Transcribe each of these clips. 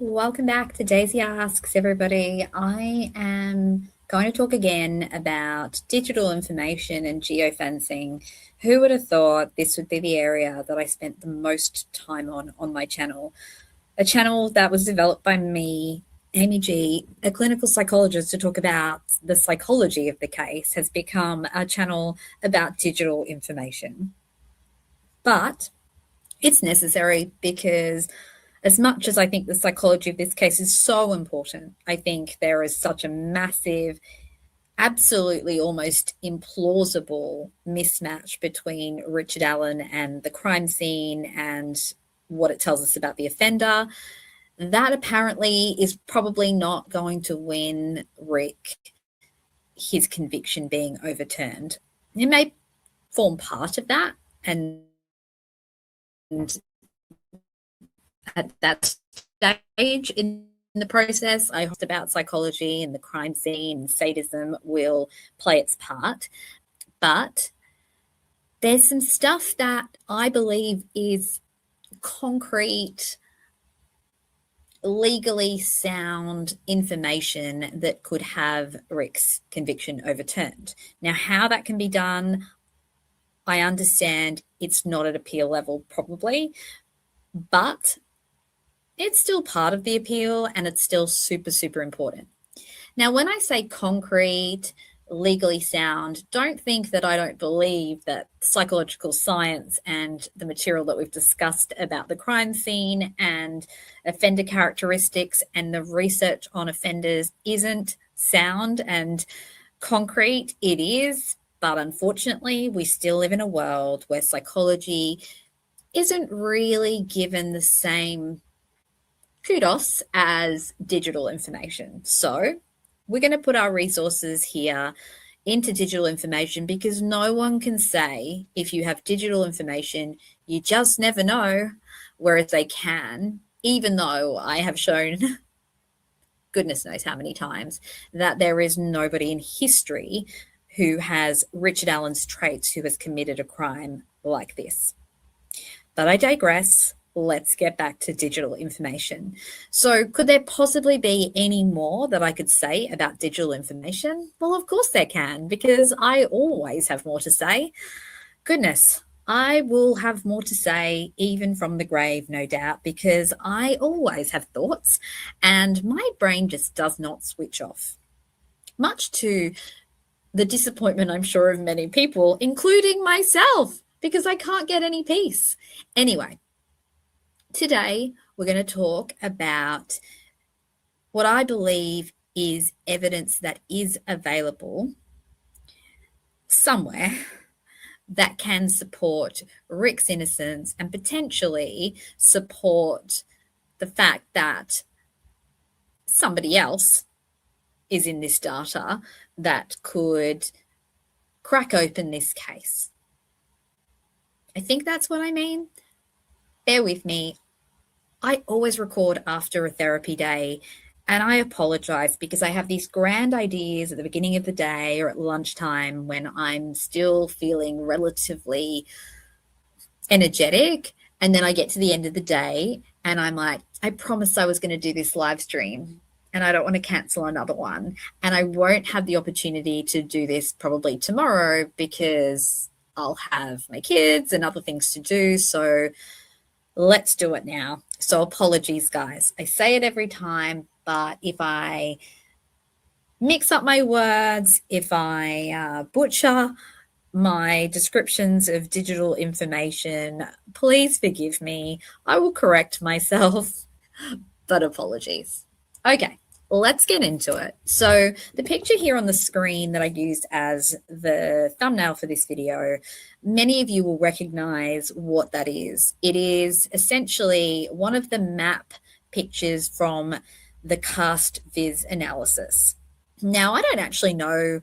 Welcome back to Daisy Asks, everybody. I am going to talk again about digital information and geofencing. Who would have thought this would be the area that I spent the most time on my channel? A channel that was developed by me, Amy G, a clinical psychologist, to talk about the psychology of the case, has become a channel about digital information. But it's necessary because as much as I think the psychology of this case is so important, I think there is such a massive, absolutely almost implausible mismatch between Richard Allen and the crime scene and what it tells us about the offender. That apparently is probably not going to win Rick his conviction being overturned. It may form part of that, and at that stage in the process, I hope about psychology and the crime scene and sadism will play its part. But there's some stuff that I believe is concrete, legally sound information that could have Rick's conviction overturned. Now, how that can be done, I understand it's not at appeal level probably, but it's still part of the appeal and it's still super, super important. Now, when I say concrete, legally sound, don't think that I don't believe that psychological science and the material that we've discussed about the crime scene and offender characteristics and the research on offenders isn't sound and concrete. It is, but unfortunately, we still live in a world where psychology isn't really given the same kudos as digital information. So we're going to put our resources here into digital information because no one can say if you have digital information, you just never know, whereas they can, even though I have shown goodness knows how many times that there is nobody in history who has Richard Allen's traits who has committed a crime like this. But I digress. Let's get back to digital information. So could there possibly be any more that I could say about digital information? Well, of course there can, because I always have more to say. Goodness, I will have more to say even from the grave, no doubt, because I always have thoughts and my brain just does not switch off. Much to the disappointment, I'm sure, of many people, including myself, because I can't get any peace. Anyway, today, we're going to talk about what I believe is evidence that is available somewhere that can support Rick's innocence and potentially support the fact that somebody else is in this data that could crack open this case. I think that's what I mean. Bear with me. I always record after a therapy day, and I apologize because I have these grand ideas at the beginning of the day or at lunchtime when I'm still feeling relatively energetic. And then I get to the end of the day and I'm like, I promised I was going to do this live stream and I don't want to cancel another one. And I won't have the opportunity to do this probably tomorrow because I'll have my kids and other things to do. So let's do it now. So apologies, guys. I say it every time, but if I mix up my words, if I butcher my descriptions of digital information, please forgive me. I will correct myself, but apologies. Okay, let's get into it. So the picture here on the screen that I used as the thumbnail for this video, many of you will recognize what that is. It is essentially one of the map pictures from the cast viz analysis. Now, I don't actually know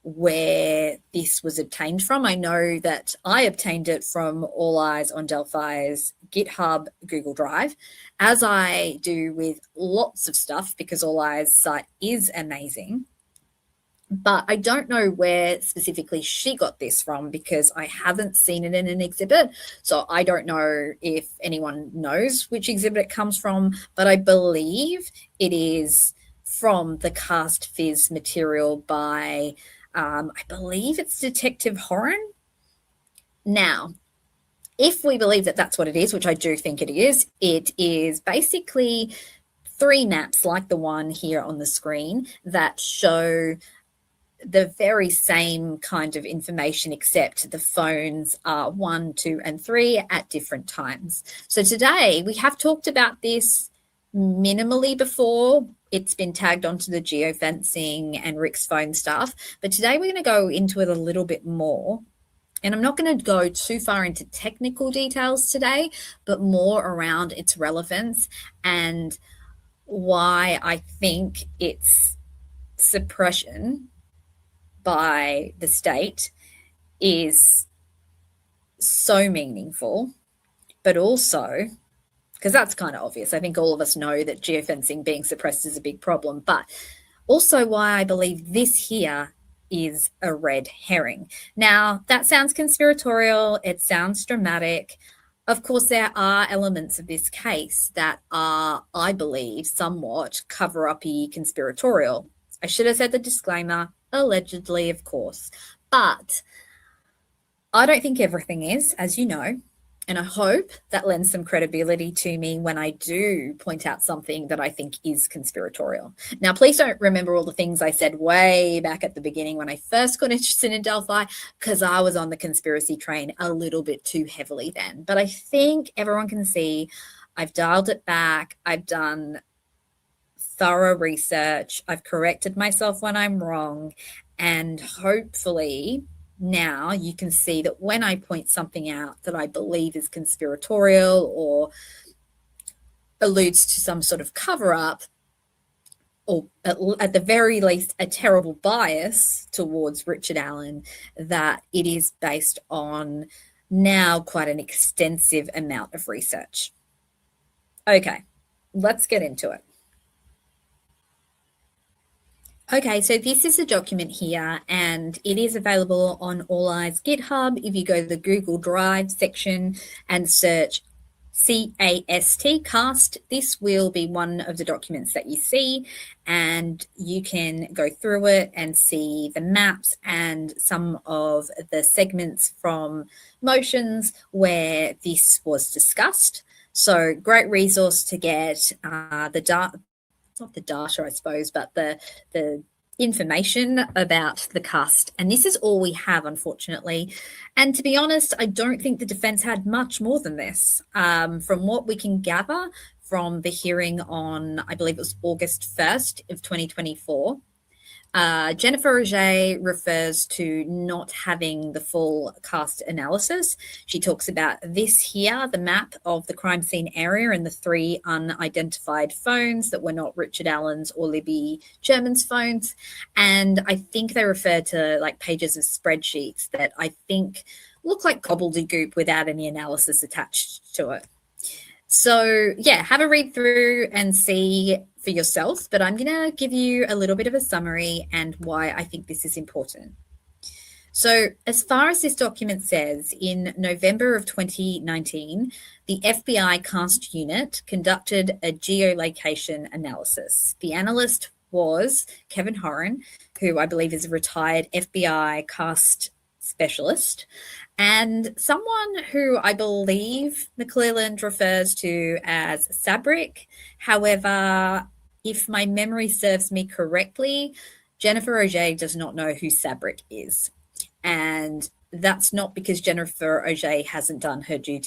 where this was obtained from. I know that I obtained it from All Eyes on Delphi's GitHub Google Drive, as I do with lots of stuff because All Eyes site is amazing. But I don't know where specifically she got this from because I haven't seen it in an exhibit. So I don't know if anyone knows which exhibit it comes from, but I believe it is from the cast Fizz material by, I believe it's Detective Horan. Now, if we believe that that's what it is, which I do think it is basically 3 maps like the one here on the screen that show the very same kind of information, except the phones are 1, 2, and 3 at different times. So today we have talked about this minimally before. It's been tagged onto the geofencing and Rick's phone stuff, but today we're going to go into it a little bit more. And I'm not going to go too far into technical details today, but more around its relevance and why I think its suppression by the state is so meaningful, but also, because that's kind of obvious, I think all of us know that geofencing being suppressed is a big problem, but also why I believe this here is a red herring. Now, that sounds conspiratorial, it sounds dramatic. Of course, there are elements of this case that are, I believe, somewhat cover-uppy conspiratorial. I should have said the disclaimer, allegedly, of course. But I don't think everything is, as you know, and I hope that lends some credibility to me when I do point out something that I think is conspiratorial. Now, please don't remember all the things I said way back at the beginning when I first got interested in Delphi, because I was on the conspiracy train a little bit too heavily then. But I think everyone can see I've dialed it back. I've done thorough research. I've corrected myself when I'm wrong. And hopefully now you can see that when I point something out that I believe is conspiratorial or alludes to some sort of cover up, or at the very least a terrible bias towards Richard Allen, that it is based on now quite an extensive amount of research. Okay, let's get into it. Okay, so this is a document here, and it is available on All Eyes GitHub. If you go to the Google Drive section and search cast, this will be one of the documents that you see, and you can go through it and see the maps and some of the segments from motions where this was discussed. So great resource to get the data, not the data, I suppose, but the information about the cast. And this is all we have, unfortunately. And to be honest, I don't think the defense had much more than this. From what we can gather from the hearing on, I believe it was August 1st of 2024, Jennifer Roget refers to not having the full cast analysis. She talks about this here, the map of the crime scene area and the 3 unidentified phones that were not Richard Allen's or Libby German's phones. And I think they refer to like pages of spreadsheets that I think look like gobbledygook without any analysis attached to it. So yeah, have a read through and see for yourself, but I'm going to give you a little bit of a summary and why I think this is important. So as far as this document says, in November of 2019, the FBI cast unit conducted a geolocation analysis. The analyst was Kevin Horan, who I believe is a retired FBI cast specialist, and someone who I believe McClelland refers to as Sabrick. However, if my memory serves me correctly, Jennifer Roget does not know who Sabrick is. And that's not because Jennifer Roget hasn't done her due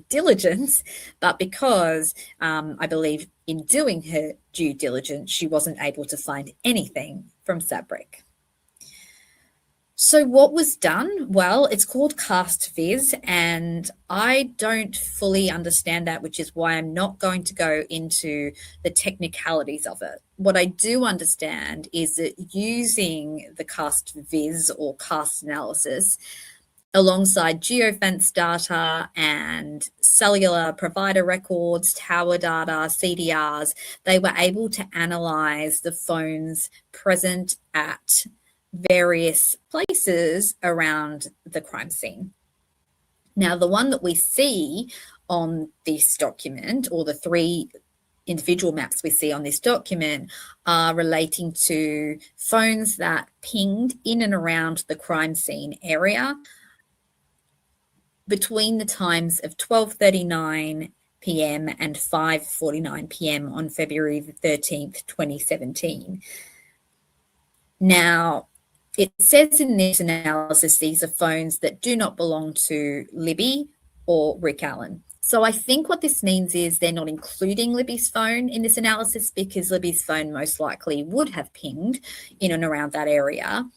diligence, but because I believe in doing her due diligence, she wasn't able to find anything from Sabrick. So what was done? Well, it's called Cast Viz, and I don't fully understand that, which is why I'm not going to go into the technicalities of it. What I do understand is that using the Cast Viz or cast analysis alongside geofence data and cellular provider records, tower data, CDRs. They were able to analyze the phones present at various places around the crime scene. Now, the one that we see on this document, or the three individual maps we see on this document, are relating to phones that pinged in and around the crime scene area between the times of 12:39 p.m. and 5:49 p.m. on February the 13th, 2017. Now, it says in this analysis these are phones that do not belong to Libby or Rick Allen. So I think what this means is they're not including Libby's phone in this analysis, because Libby's phone most likely would have pinged in and around that area,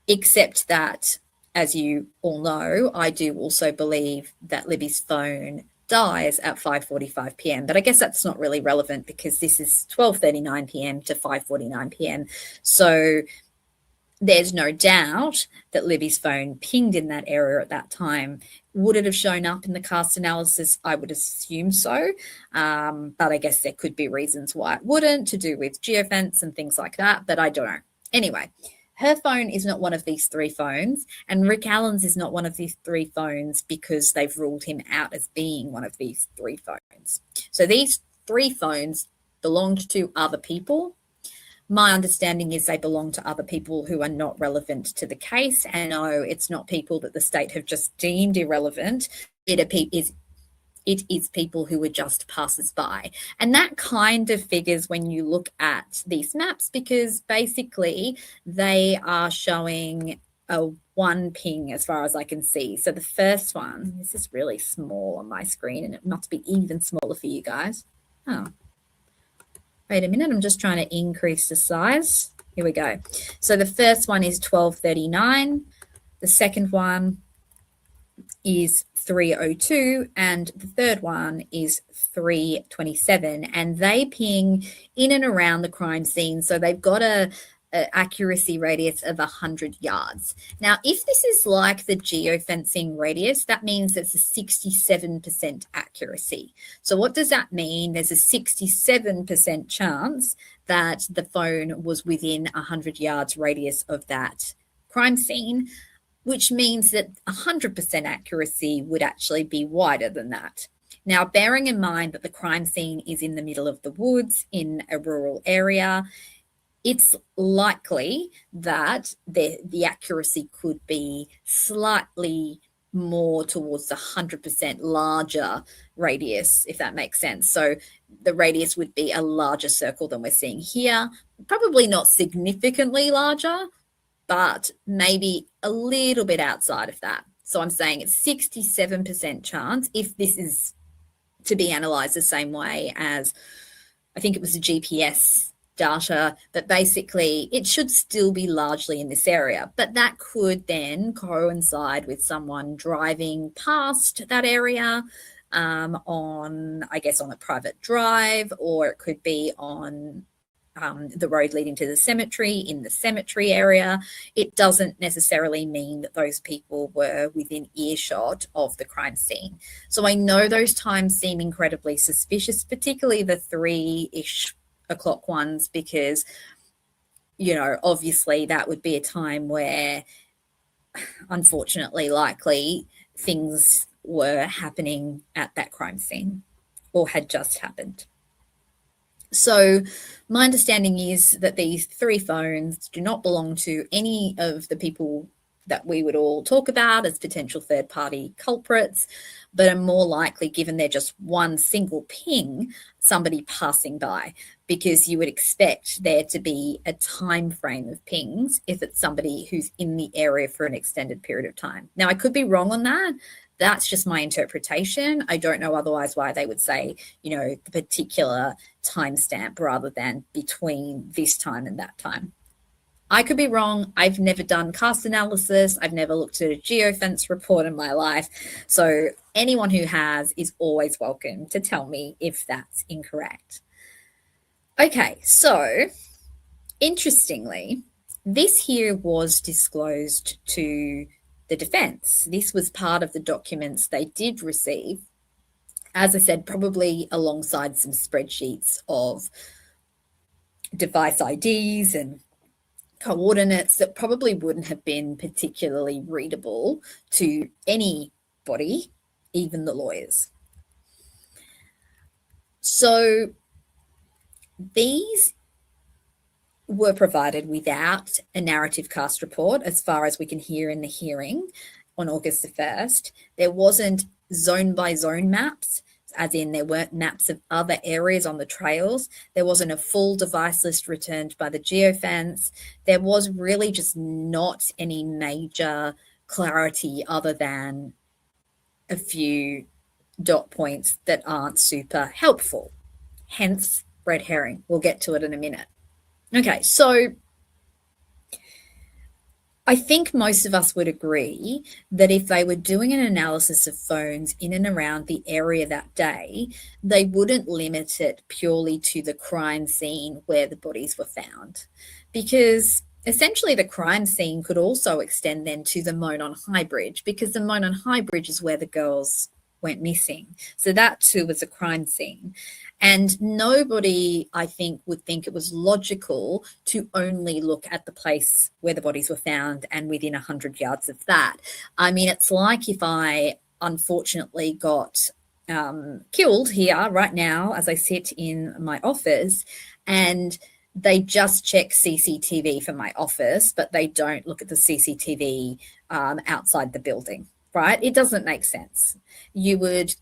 except that, as you all know, I do also believe that Libby's phone dies at 5:45 p.m. But I guess that's not really relevant, because this is 12:39 p.m. to 5:49 p.m. So there's no doubt that Libby's phone pinged in that area at that time. Would it have shown up in the cast analysis? I would assume so. But I guess there could be reasons why it wouldn't, to do with geofence and things like that, but I don't know. Anyway, her phone is not one of these three phones, and Rick Allen's is not one of these three phones because they've ruled him out as being one of these three phones. So these three phones belonged to other people. My understanding is they belong to other people who are not relevant to the case. And no, it's not people that the state have just deemed irrelevant. It is people who were just passers-by. And that kind of figures when you look at these maps, because basically they are showing a one ping as far as I can see. So the first one, this is really small on my screen, and it must be even smaller for you guys. Oh, wait a minute, I'm just trying to increase the size. Here we go. So the first one is 12:39. The second one is 3:02, and the third one is 3:27, and they ping in and around the crime scene. So they've got a accuracy radius of 100 yards. Now, if this is like the geofencing radius, that means it's a 67% accuracy. So what does that mean? There's a 67% chance that the phone was within 100 yards radius of that crime scene, which means that 100% accuracy would actually be wider than that. Now, bearing in mind that the crime scene is in the middle of the woods in a rural area, it's likely that the accuracy could be slightly more towards the 100% larger radius, if that makes sense. So the radius would be a larger circle than we're seeing here, probably not significantly larger, but maybe a little bit outside of that. So I'm saying it's 67% chance, if this is to be analyzed the same way as, I think it was the GPS data, that basically it should still be largely in this area, but that could then coincide with someone driving past that area on, I guess, on a private drive, or it could be on the road leading to the cemetery, in the cemetery area. It doesn't necessarily mean that those people were within earshot of the crime scene. So I know those times seem incredibly suspicious, particularly the 3-ish o'clock ones, because, you know, obviously that would be a time where, unfortunately, likely things were happening at that crime scene or had just happened. So my understanding is that these three phones do not belong to any of the people that we would all talk about as potential third-party culprits, but are more likely, given they're just one single ping, somebody passing by, because you would expect there to be a time frame of pings if it's somebody who's in the area for an extended period of time. Now, I could be wrong on that. That's just my interpretation. I don't know otherwise why they would say, you know, the particular timestamp rather than between this time and that time. I could be wrong. I've never done cast analysis. I've never looked at a geofence report in my life. So anyone who has is always welcome to tell me if that's incorrect. Okay, so interestingly, this here was disclosed to the defense. This was part of the documents they did receive. As I said, probably alongside some spreadsheets of device IDs and coordinates that probably wouldn't have been particularly readable to anybody, even the lawyers. So these were provided without a narrative cast report, as far as we can hear in the hearing on August the 1st. There wasn't zone by zone maps, as in there weren't maps of other areas on the trails. There wasn't a full device list returned by the geofence. There was really just not any major clarity other than a few dot points that aren't super helpful. Hence, red herring. We'll get to it in a minute. Okay, so I think most of us would agree that if they were doing an analysis of phones in and around the area that day, they wouldn't limit it purely to the crime scene where the bodies were found, because essentially the crime scene could also extend then to the Monon High Bridge, because the Monon High Bridge is where the girls went missing. So that too was a crime scene. And nobody, I think, would think it was logical to only look at the place where the bodies were found and within 100 yards of that. I mean, it's like if I unfortunately got killed here right now as I sit in my office, and they just check CCTV for my office, but they don't look at the CCTV outside the building, right? It doesn't make sense. You would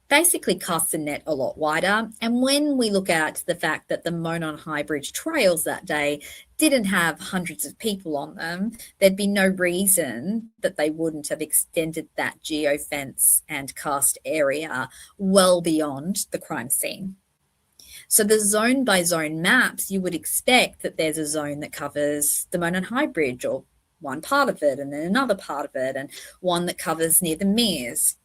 basically cast the net a lot wider. And when we look at the fact that the Monon High Bridge trails that day didn't have hundreds of people on them, there'd be no reason that they wouldn't have extended that geofence and cast area well beyond the crime scene. So the zone by zone maps, you would expect that there's a zone that covers the Monon High Bridge, or one part of it, and then another part of it, and one that covers near the Mears.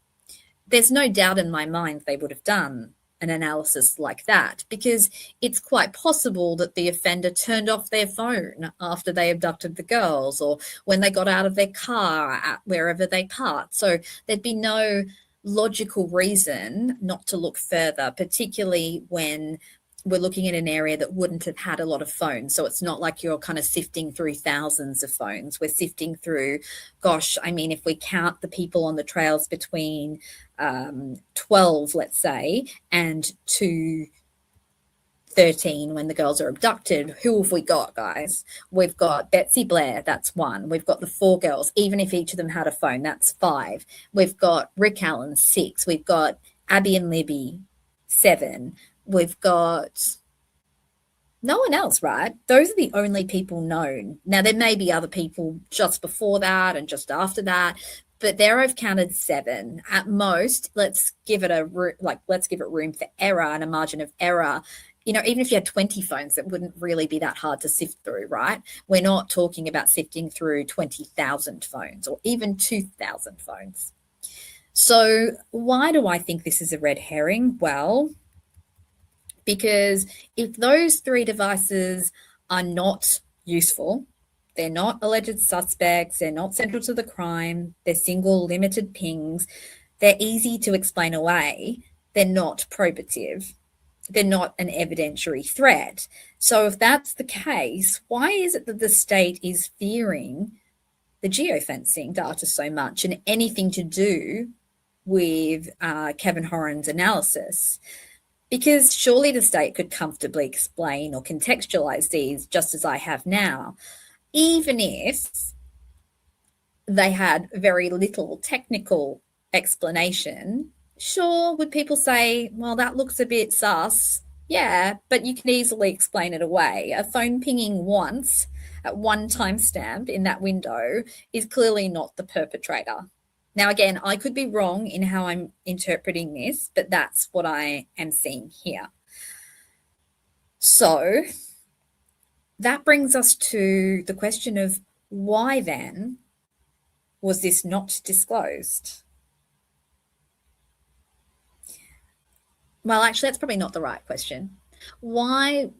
There's no doubt in my mind they would have done an analysis like that, because it's quite possible that the offender turned off their phone after they abducted the girls, or when they got out of their car at wherever they parked. So there'd be no logical reason not to look further, particularly when we're looking at an area that wouldn't have had a lot of phones. So it's not like you're kind of sifting through thousands of phones. We're sifting through, gosh, I mean, if we count the people on the trails between 12, let's say, and 2:13 when the girls are abducted, who have we got, guys? We've got Betsy Blair, that's one. We've got the 4 girls, even if each of them had a phone, that's 5. We've got Rick Allen, 6. We've got Abby and Libby, 7. We've got no one else, right? Those are the only people known. Now, there may be other people just before that and just after that, but there I've counted 7 at most. Let's give it room for error and a margin of error. You know, even if you had 20 phones, it wouldn't really be that hard to sift through, right? We're not talking about sifting through 20,000 phones or even 2,000 phones. So why do I think this is a red herring? Well, because if those 3 devices are not useful, they're not alleged suspects, they're not central to the crime, they're single limited pings, they're easy to explain away, they're not probative, they're not an evidentiary threat. So if that's the case, why is it that the state is fearing the geofencing data so much and anything to do with Kevin Horan's analysis? Because surely the state could comfortably explain or contextualize these just as I have now, even if they had very little technical explanation. Sure, would people say, well, that looks a bit sus? Yeah, but you can easily explain it away. A phone pinging once at one timestamp in that window is clearly not the perpetrator. Now, again, I could be wrong in how I'm interpreting this, but that's what I am seeing here. So that brings us to the question of why then was this not disclosed? Well, actually, that's probably not the right question. Why?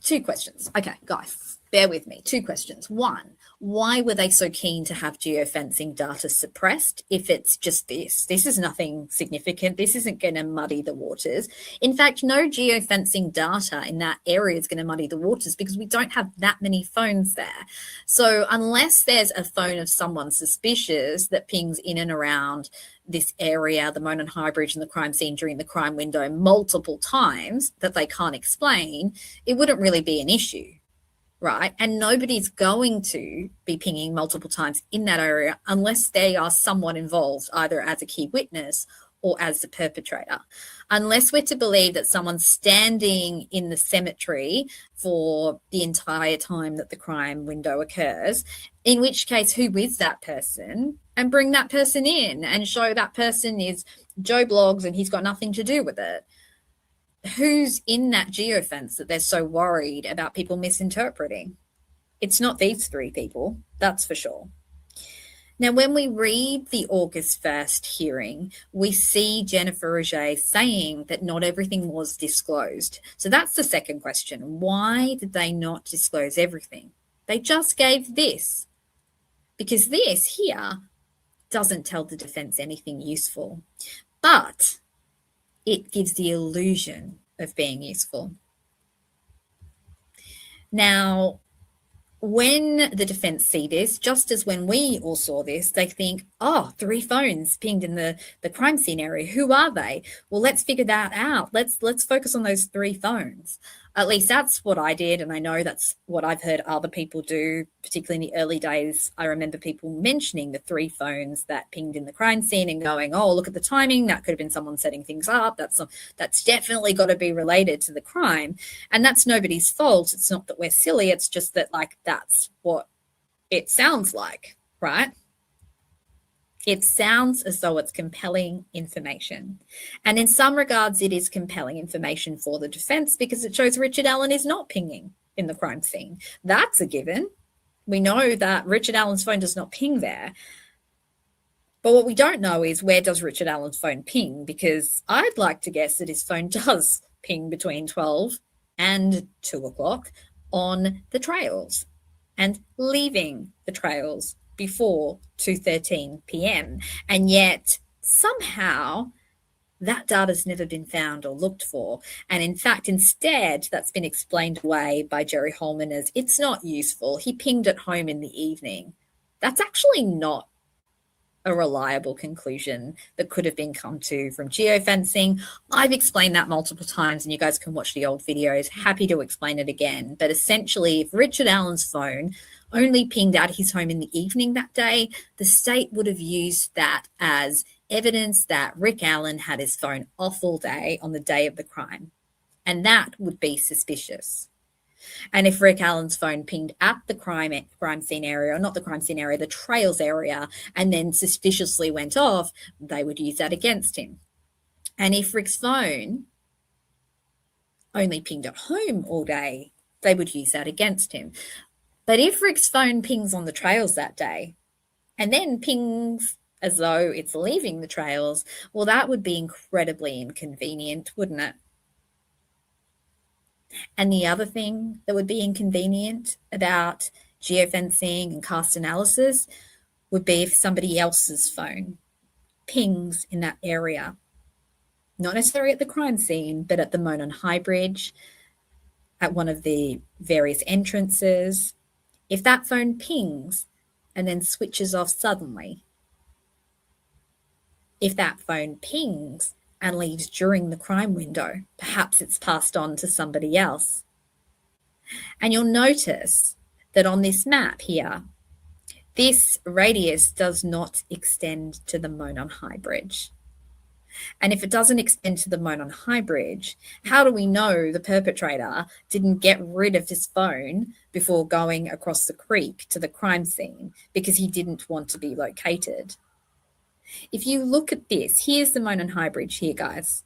2 questions. Okay, guys, bear with me. 2 questions. 1, Why were they so keen to have geofencing data suppressed if it's just this? This is nothing significant. This isn't going to muddy the waters. In fact, no geofencing data in that area is going to muddy the waters because we don't have that many phones there. So unless there's a phone of someone suspicious that pings in and around this area, the Monon High Bridge and the crime scene during the crime window multiple times that they can't explain, it wouldn't really be an issue. Right. And nobody's going to be pinging multiple times in that area unless they are somewhat involved, either as a key witness or as the perpetrator. Unless we're to believe that someone's standing in the cemetery for the entire time that the crime window occurs, in which case, who is that person? And bring that person in and show that person is Joe Bloggs and he's got nothing to do with it. Who's in that geofence that they're so worried about people misinterpreting? It's not these three people, that's for sure. Now, when we read the August 1st hearing, we see Jennifer Roget saying that not everything was disclosed. So that's the second question. Why did they not disclose everything? They just gave this, because this here doesn't tell the defense anything useful. But it gives the illusion of being useful. Now, when the defense see this, just as when we all saw this, they think, oh, 3 phones pinged in the crime scene area. Who are they? Well, let's figure that out. Let's focus on those 3 phones. At least that's what I did, and I know that's what I've heard other people do, particularly in the early days. I remember people mentioning the 3 phones that pinged in the crime scene and going, oh, look at the timing. That could have been someone setting things up. That's definitely got to be related to the crime. And that's nobody's fault. It's not that we're silly. It's just that, like, that's what it sounds like, right? It sounds as though it's compelling information. And in some regards, it is compelling information for the defense because it shows Richard Allen is not pinging in the crime scene. That's a given. We know that Richard Allen's phone does not ping there. But what we don't know is, where does Richard Allen's phone ping? Because I'd like to guess that his phone does ping between 12 and 2 o'clock on the trails and leaving the trails before 2:13 p.m. And yet somehow that data's never been found or looked for. And in fact, instead, that's been explained away by Jerry Holman as it's not useful. He pinged at home in the evening. That's actually not a reliable conclusion that could have been come to from geofencing. I've explained that multiple times, and you guys can watch the old videos. Happy to explain it again. But essentially, if Richard Allen's phone only pinged out his home in the evening that day, the state would have used that as evidence that Rick Allen had his phone off all day on the day of the crime. And that would be suspicious. And if Rick Allen's phone pinged at the crime scene area, or not the crime scene area, the trails area, and then suspiciously went off, they would use that against him. And if Rick's phone only pinged at home all day, they would use that against him. But if Rick's phone pings on the trails that day and then pings as though it's leaving the trails, well, that would be incredibly inconvenient, wouldn't it? And the other thing that would be inconvenient about geofencing and cast analysis would be if somebody else's phone pings in that area, not necessarily at the crime scene, but at the Monon High Bridge, at one of the various entrances. If that phone pings and then switches off suddenly, if that phone pings and leaves during the crime window, perhaps it's passed on to somebody else. And you'll notice that on this map here, this radius does not extend to the Monon High Bridge. And if it doesn't extend to the Monon High Bridge, how do we know the perpetrator didn't get rid of his phone before going across the creek to the crime scene because he didn't want to be located? If you look at this, here's the Monon High Bridge here, guys,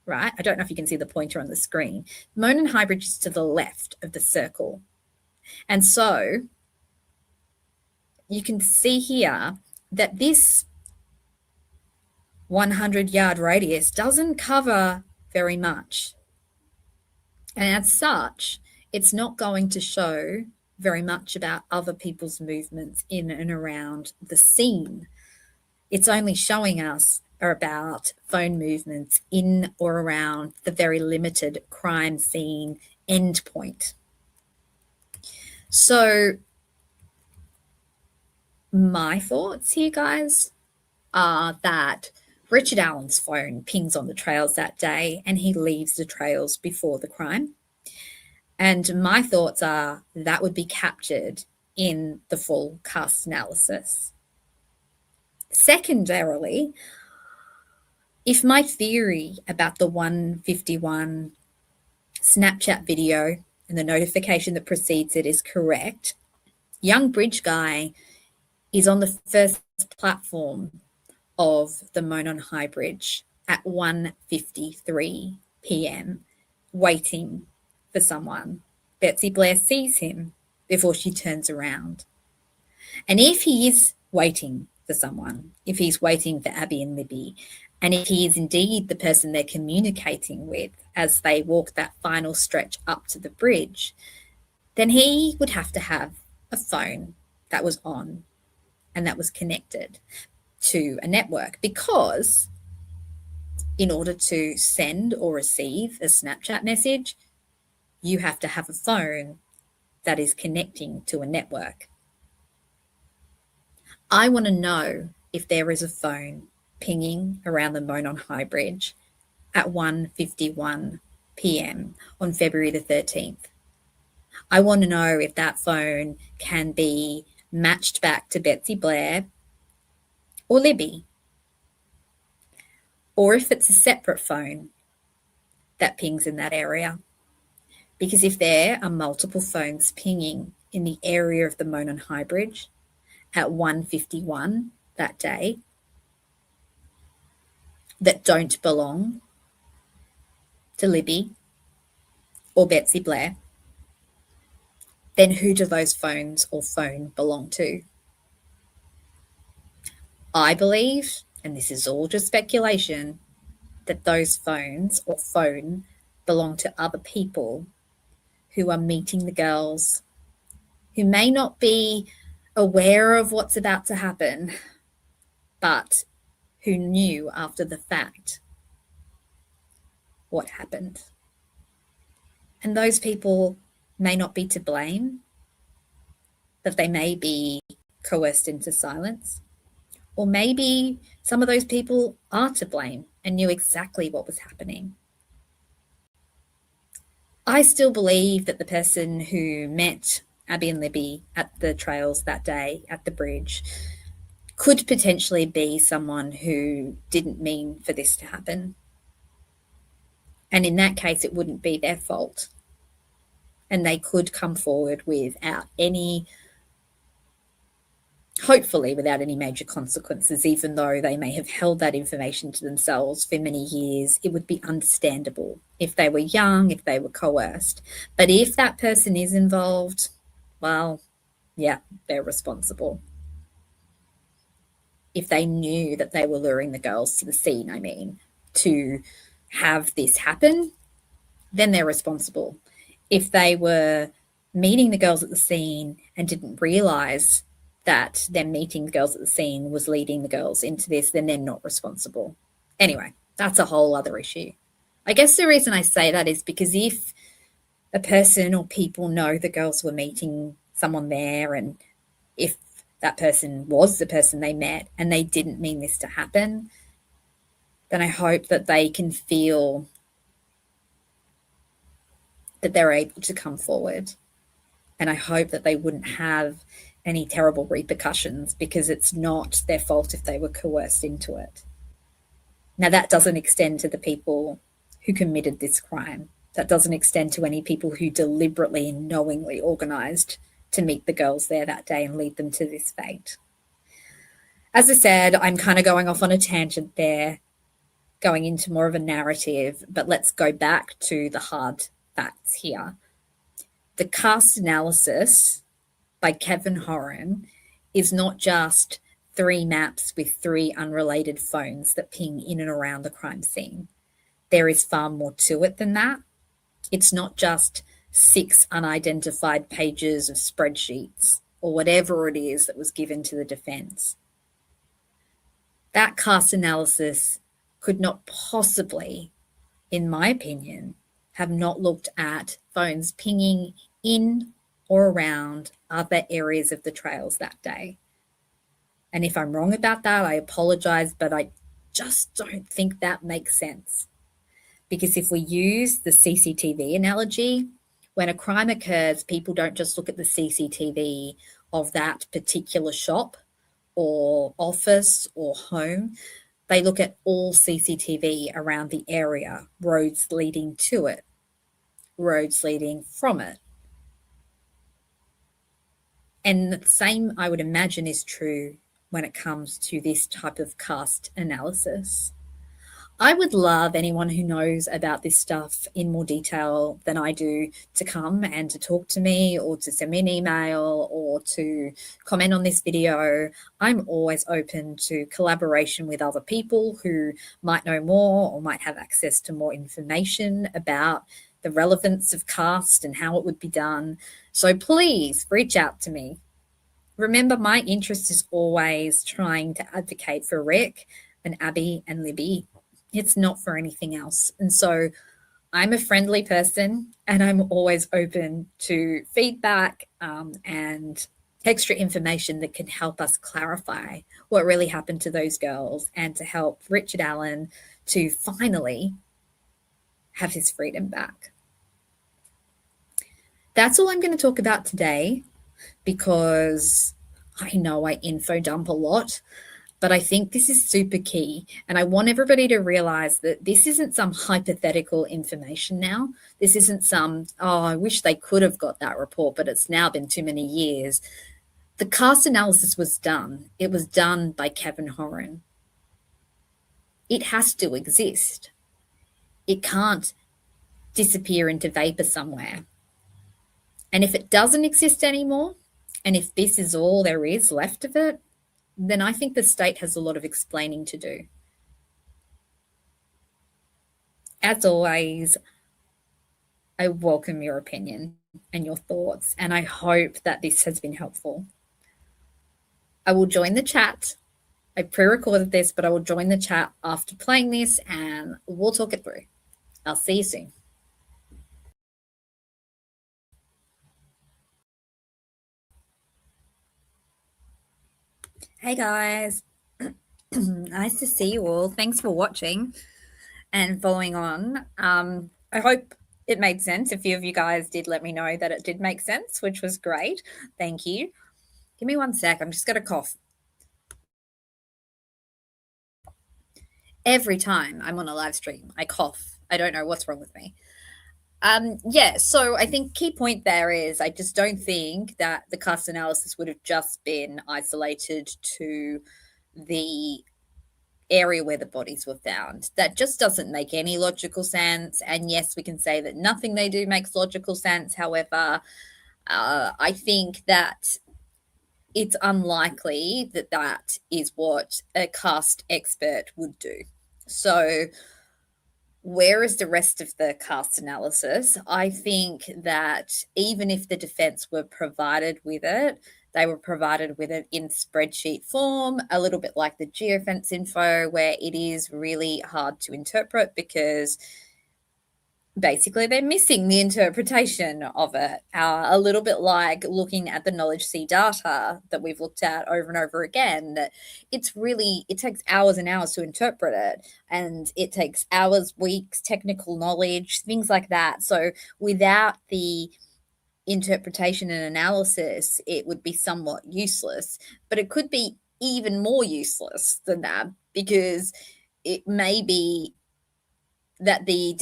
right? I don't know if you can see the pointer on the screen. Monon High Bridge is to the left of the circle. And so you can see here that this 100-yard radius doesn't cover very much. And as such, it's not going to show very much about other people's movements in and around the scene. It's only showing us about phone movements in or around the very limited crime scene endpoint. So my thoughts here, guys, are that Richard Allen's phone pings on the trails that day and he leaves the trails before the crime. And my thoughts are that would be captured in the full cast analysis. Secondarily, if my theory about the 151 Snapchat video and the notification that precedes it is correct, young bridge guy is on the first platform of the Monon High Bridge at 1:53 p.m. waiting for someone. Betsy Blair sees him before she turns around. And if he is waiting for someone, if he's waiting for Abby and Libby, and if he is indeed the person they're communicating with as they walk that final stretch up to the bridge, then he would have to have a phone that was on and that was connected to a network, because in order to send or receive a Snapchat message, you have to have a phone that is connecting to a network. I want to know if there is a phone pinging around the Monon High Bridge at 1:51 p.m. on February the 13th. I want to know if that phone can be matched back to Betsy Blair or Libby, or if it's a separate phone that pings in that area. Because if there are multiple phones pinging in the area of the Monon High Bridge at 1:51 that day that don't belong to Libby or Betsy Blair, then who do those phones or phone belong to? I believe, and this is all just speculation, that those phones or phone belong to other people who are meeting the girls, who may not be aware of what's about to happen, but who knew after the fact what happened. And those people may not be to blame, that they may be coerced into silence, or maybe some of those people are to blame and knew exactly what was happening. I still believe that the person who met Abby and Libby at the trails that day at the bridge could potentially be someone who didn't mean for this to happen. And in that case, it wouldn't be their fault. And they could come forward hopefully without any major consequences, even though they may have held that information to themselves for many years. It would be understandable if they were young, if they were coerced. But if that person is involved, well, yeah, they're responsible. If they knew that they were luring the girls to the scene, to have this happen, then they're responsible. If they were meeting the girls at the scene and didn't realize that them meeting the girls at the scene was leading the girls into this, then they're not responsible. Anyway, that's a whole other issue. I guess the reason I say that is because if a person or people know the girls were meeting someone there, and if that person was the person they met and they didn't mean this to happen, then I hope that they can feel that they're able to come forward. And I hope that they wouldn't have any terrible repercussions, because it's not their fault if they were coerced into it. Now, that doesn't extend to the people who committed this crime. That doesn't extend to any people who deliberately and knowingly organized to meet the girls there that day and lead them to this fate. As I said, I'm kind of going off on a tangent there, going into more of a narrative, but let's go back to the hard facts here. The cast analysis by Kevin Horan is not just 3 maps with 3 unrelated phones that ping in and around the crime scene. There is far more to it than that. It's not just 6 unidentified pages of spreadsheets or whatever it is that was given to the defense. That cast analysis could not possibly, in my opinion, have not looked at phones pinging in or around other areas of the trails that day. And if I'm wrong about that, I apologize, but I just don't think that makes sense. Because if we use the CCTV analogy, when a crime occurs, people don't just look at the CCTV of that particular shop or office or home. They look at all CCTV around the area, roads leading to it, roads leading from it. And the same, I would imagine, is true when it comes to this type of cast analysis. I would love anyone who knows about this stuff in more detail than I do to come and to talk to me or to send me an email or to comment on this video. I'm always open to collaboration with other people who might know more or might have access to more information about the relevance of cast and how it would be done. So please reach out to me. Remember, my interest is always trying to advocate for Rick and Abby and Libby. It's not for anything else. And so I'm a friendly person and I'm always open to feedback and extra information that can help us clarify what really happened to those girls and to help Richard Allen to finally have his freedom back. That's all I'm going to talk about today because I know I info dump a lot. But I think this is super key. And I want everybody to realize that this isn't some hypothetical information now. This isn't some, oh, I wish they could have got that report, but it's now been too many years. The cast analysis was done. It was done by Kevin Horan. It has to exist. It can't disappear into vapor somewhere. And if it doesn't exist anymore, and if this is all there is left of it, then I think the state has a lot of explaining to do. As always, I welcome your opinion and your thoughts, and I hope that this has been helpful. I will join the chat. I pre-recorded this, but I will join the chat after playing this and we'll talk it through. I'll see you soon. Hey guys, nice to see you all. Thanks for watching and following on. I hope it made sense. A few of you guys did let me know that it did make sense, which was great. Thank you. Give me 1 sec. I'm just going to cough. Every time I'm on a live stream, I cough. I don't know what's wrong with me. Yeah, so I think key point there is I just don't think that the cast analysis would have just been isolated to the area where the bodies were found. That just doesn't make any logical sense. And yes, we can say that nothing they do makes logical sense. However, I think that it's unlikely that that is what a cast expert would do. So where is the rest of the cast analysis? I think that even if the defense were provided with it, they were provided with it in spreadsheet form, a little bit like the geofence info, where it is really hard to interpret because basically they're missing the interpretation of it. A little bit like looking at the knowledge C data that we've looked at over and over again, that it takes hours and hours to interpret it, and it takes hours, weeks, technical knowledge, things like that. So without the interpretation and analysis, it would be somewhat useless, but it could be even more useless than that because it may be that the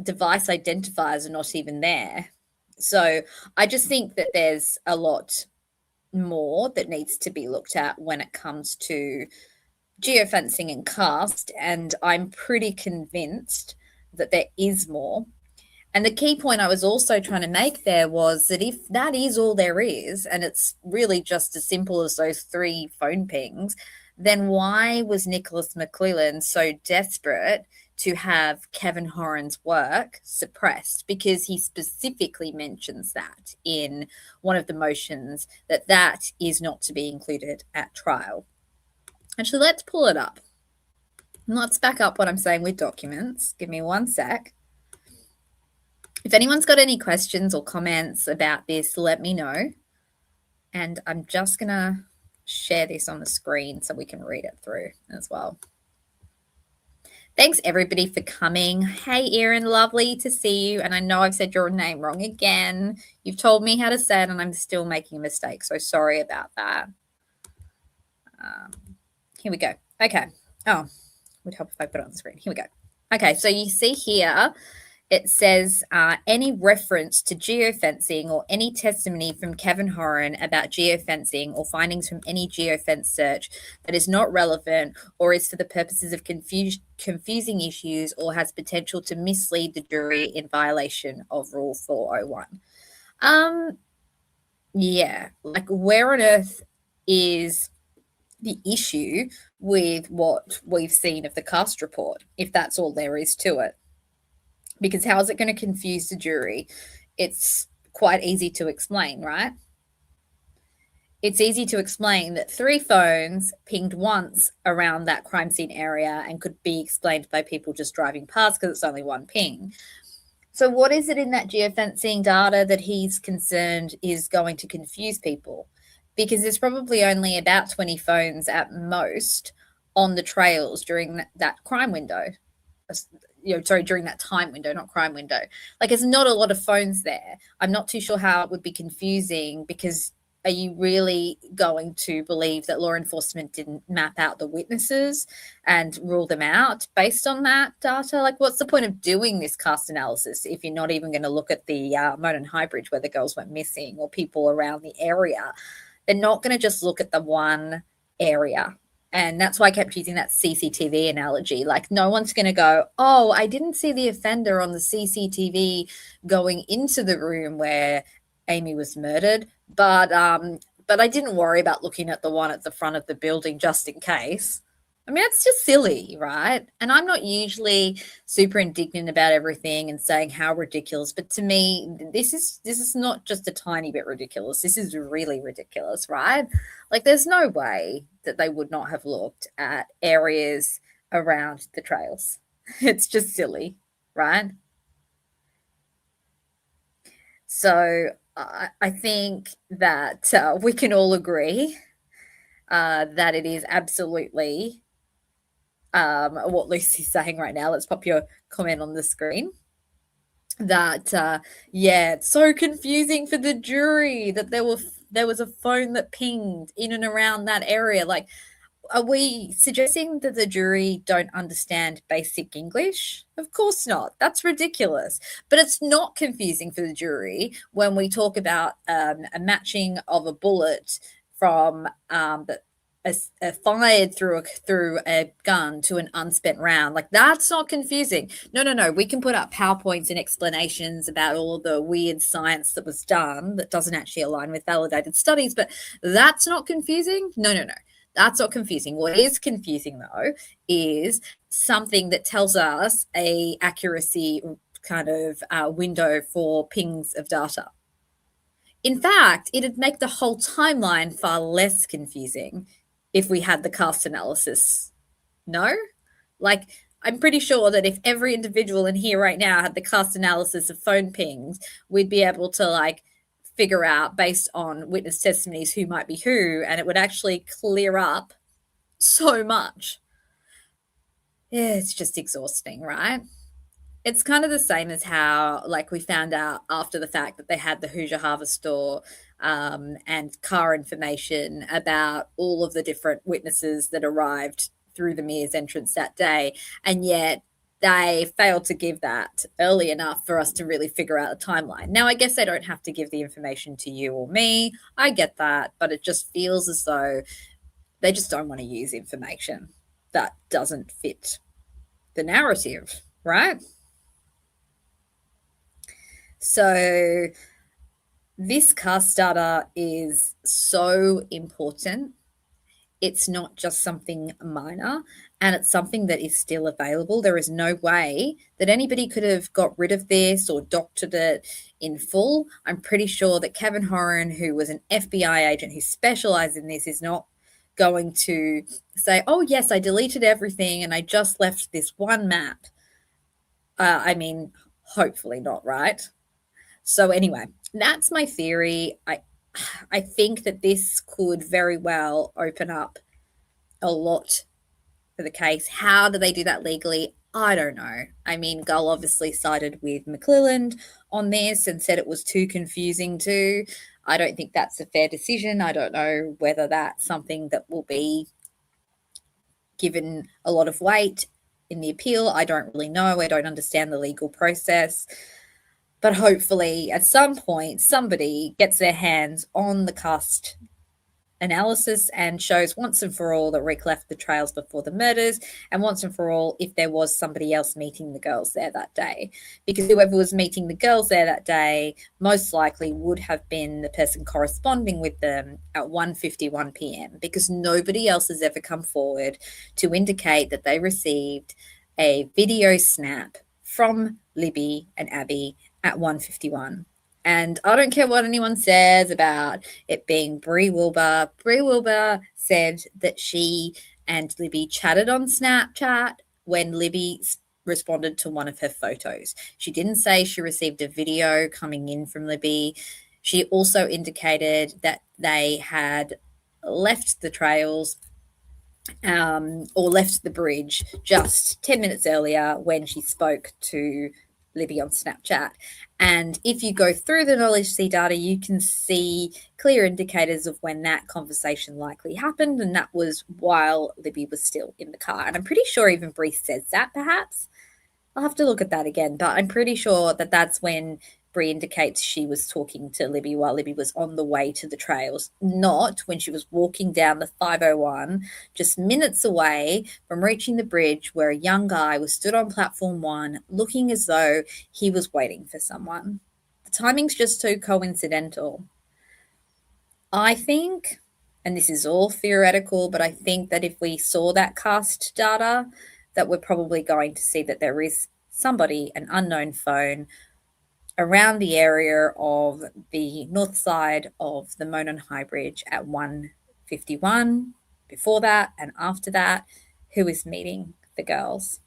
device identifiers are not even there. So I just think that there's a lot more that needs to be looked at when it comes to geofencing and cast, and I'm pretty convinced that there is more. And the key point I was also trying to make there was that if that is all there is, and it's really just as simple as those 3 phone pings, then why was Nicholas McClellan so desperate to have Kevin Horan's work suppressed, because he specifically mentions that in one of the motions, that that is not to be included at trial. Actually, let's pull it up. And let's back up what I'm saying with documents. Give me one sec. If anyone's got any questions or comments about this, let me know. And I'm just going to share this on the screen so we can read it through as well. Thanks, everybody, for coming. Hey, Erin, lovely to see you. And I know I've said your name wrong again. You've told me how to say it, and I'm still making a mistake. So sorry about that. Here we go. Okay. Oh, would help if I put it on the screen. Here we go. Okay, so you see here, it says any reference to geofencing or any testimony from Kevin Horan about geofencing or findings from any geofence search that is not relevant or is for the purposes of confusing issues or has potential to mislead the jury in violation of Rule 401. Yeah, like where on earth is the issue with what we've seen of the cast report, if that's all there is to it? Because how is it going to confuse the jury? It's quite easy to explain, right? It's easy to explain that 3 phones pinged once around that crime scene area and could be explained by people just driving past because it's only one ping. So what is it in that geofencing data that he's concerned is going to confuse people? Because there's probably only about 20 phones at most on the trails during that crime window. During that time window, not crime window. Like, there's not a lot of phones there. I'm not too sure how it would be confusing, because are you really going to believe that law enforcement didn't map out the witnesses and rule them out based on that data? Like, what's the point of doing this cast analysis if you're not even going to look at the Monon High Bridge where the girls went missing, or people around the area? They're not going to just look at the one area. And that's why I kept using that CCTV analogy. Like, no one's going to go, oh, I didn't see the offender on the CCTV going into the room where Amy was murdered, but I didn't worry about looking at the one at the front of the building just in case. I mean, it's just silly, right? And I'm not usually super indignant about everything and saying how ridiculous, but to me, this is not just a tiny bit ridiculous. This is really ridiculous, right? Like, there's no way that they would not have looked at areas around the trails. It's just silly, right? So I think that we can all agree that it is absolutely what Lucy's saying right now. Let's pop your comment on the screen. That it's so confusing for the jury that there was a phone that pinged in and around that area. Like, are we suggesting that the jury don't understand basic English? Of course not. That's ridiculous. But it's not confusing for the jury when we talk about a matching of a bullet from fired through a gun to an unspent round. Like, that's not confusing. No. We can put up PowerPoints and explanations about all the weird science that was done that doesn't actually align with validated studies, but that's not confusing. No. That's not confusing. What is confusing, though, is something that tells us a accuracy kind of window for pings of data. In fact, it'd make the whole timeline far less confusing if we had the cast analysis. No? Like, I'm pretty sure that if every individual in here right now had the cast analysis of phone pings, we'd be able to, like, figure out based on witness testimonies who might be who, and it would actually clear up so much. Yeah, it's just exhausting, right? It's kind of the same as how, like, we found out after the fact that they had the Hoosier Harvest store and car information about all of the different witnesses that arrived through the Mears entrance that day, and yet they failed to give that early enough for us to really figure out a timeline. Now, I guess they don't have to give the information to you or me. I get that, but it just feels as though they just don't want to use information that doesn't fit the narrative, right? So this cast data is so important. It's not just something minor. and it's something that is still available. There is no way that anybody could have got rid of this or doctored it in full. I'm pretty sure that Kevin Horan, who was an FBI agent who specialized in this, is not going to say, oh, yes, I deleted everything and I just left this one map. I mean, hopefully not, right? So anyway, that's my theory. I think that this could very well open up a lot for the case. How do they do that legally? I don't know. I mean, Gull obviously sided with McClelland on this and said it was too confusing too. I don't think that's a fair decision. I don't know whether that's something that will be given a lot of weight in the appeal. I don't really know. I don't understand the legal process. But hopefully, at some point, somebody gets their hands on the cast analysis and shows once and for all that Rick left the trails before the murders, and once and for all if there was somebody else meeting the girls there that day. Because whoever was meeting the girls there that day most likely would have been the person corresponding with them at 1:51 p.m. because nobody else has ever come forward to indicate that they received a video snap from Libby and Abby at 1:51. And I don't care what anyone says about it being Bree Wilbur. Bree Wilbur said that she and Libby chatted on Snapchat when Libby responded to one of her photos. She didn't say she received a video coming in from Libby. She also indicated that they had left the trails or left the bridge just 10 minutes earlier when she spoke to Libby on Snapchat. And if you go through the Knowledge C data, you can see clear indicators of when that conversation likely happened, and that was while Libby was still in the car. And I'm pretty sure even Bree says that, perhaps. I'll have to look at that again, but I'm pretty sure that that's when Bree indicates she was talking to Libby while Libby was on the way to the trails, not when she was walking down the 501, just minutes away from reaching the bridge where a young guy was stood on platform 1 looking as though he was waiting for someone. The timing's just too coincidental. I think, and this is all theoretical, but I think that if we saw that cast data, that we're probably going to see that there is somebody, an unknown phone, around the area of the north side of the Monon High Bridge at 1:51, before that and after that, who is meeting the girls.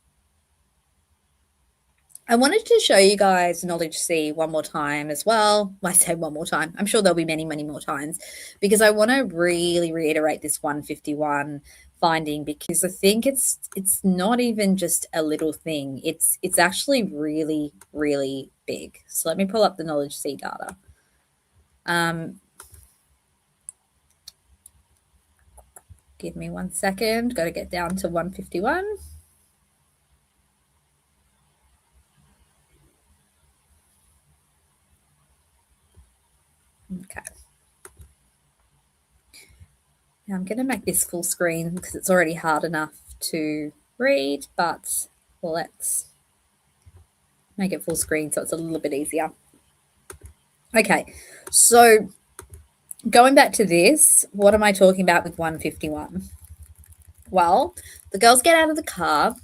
I wanted to show you guys Knowledge C one more time as well. I say one more time. I'm sure there'll be many, many more times because I want to really reiterate this 1:51 finding because I think it's not even just a little thing. It's actually really, really big. So let me pull up the Knowledge C data. Give me 1 second. Got to get down to 1:51. Okay. Now I'm going to make this full screen because it's already hard enough to read, but let's make it full screen so it's a little bit easier. Okay, so going back to this, what am I talking about with 1:51? Well, the girls get out of the car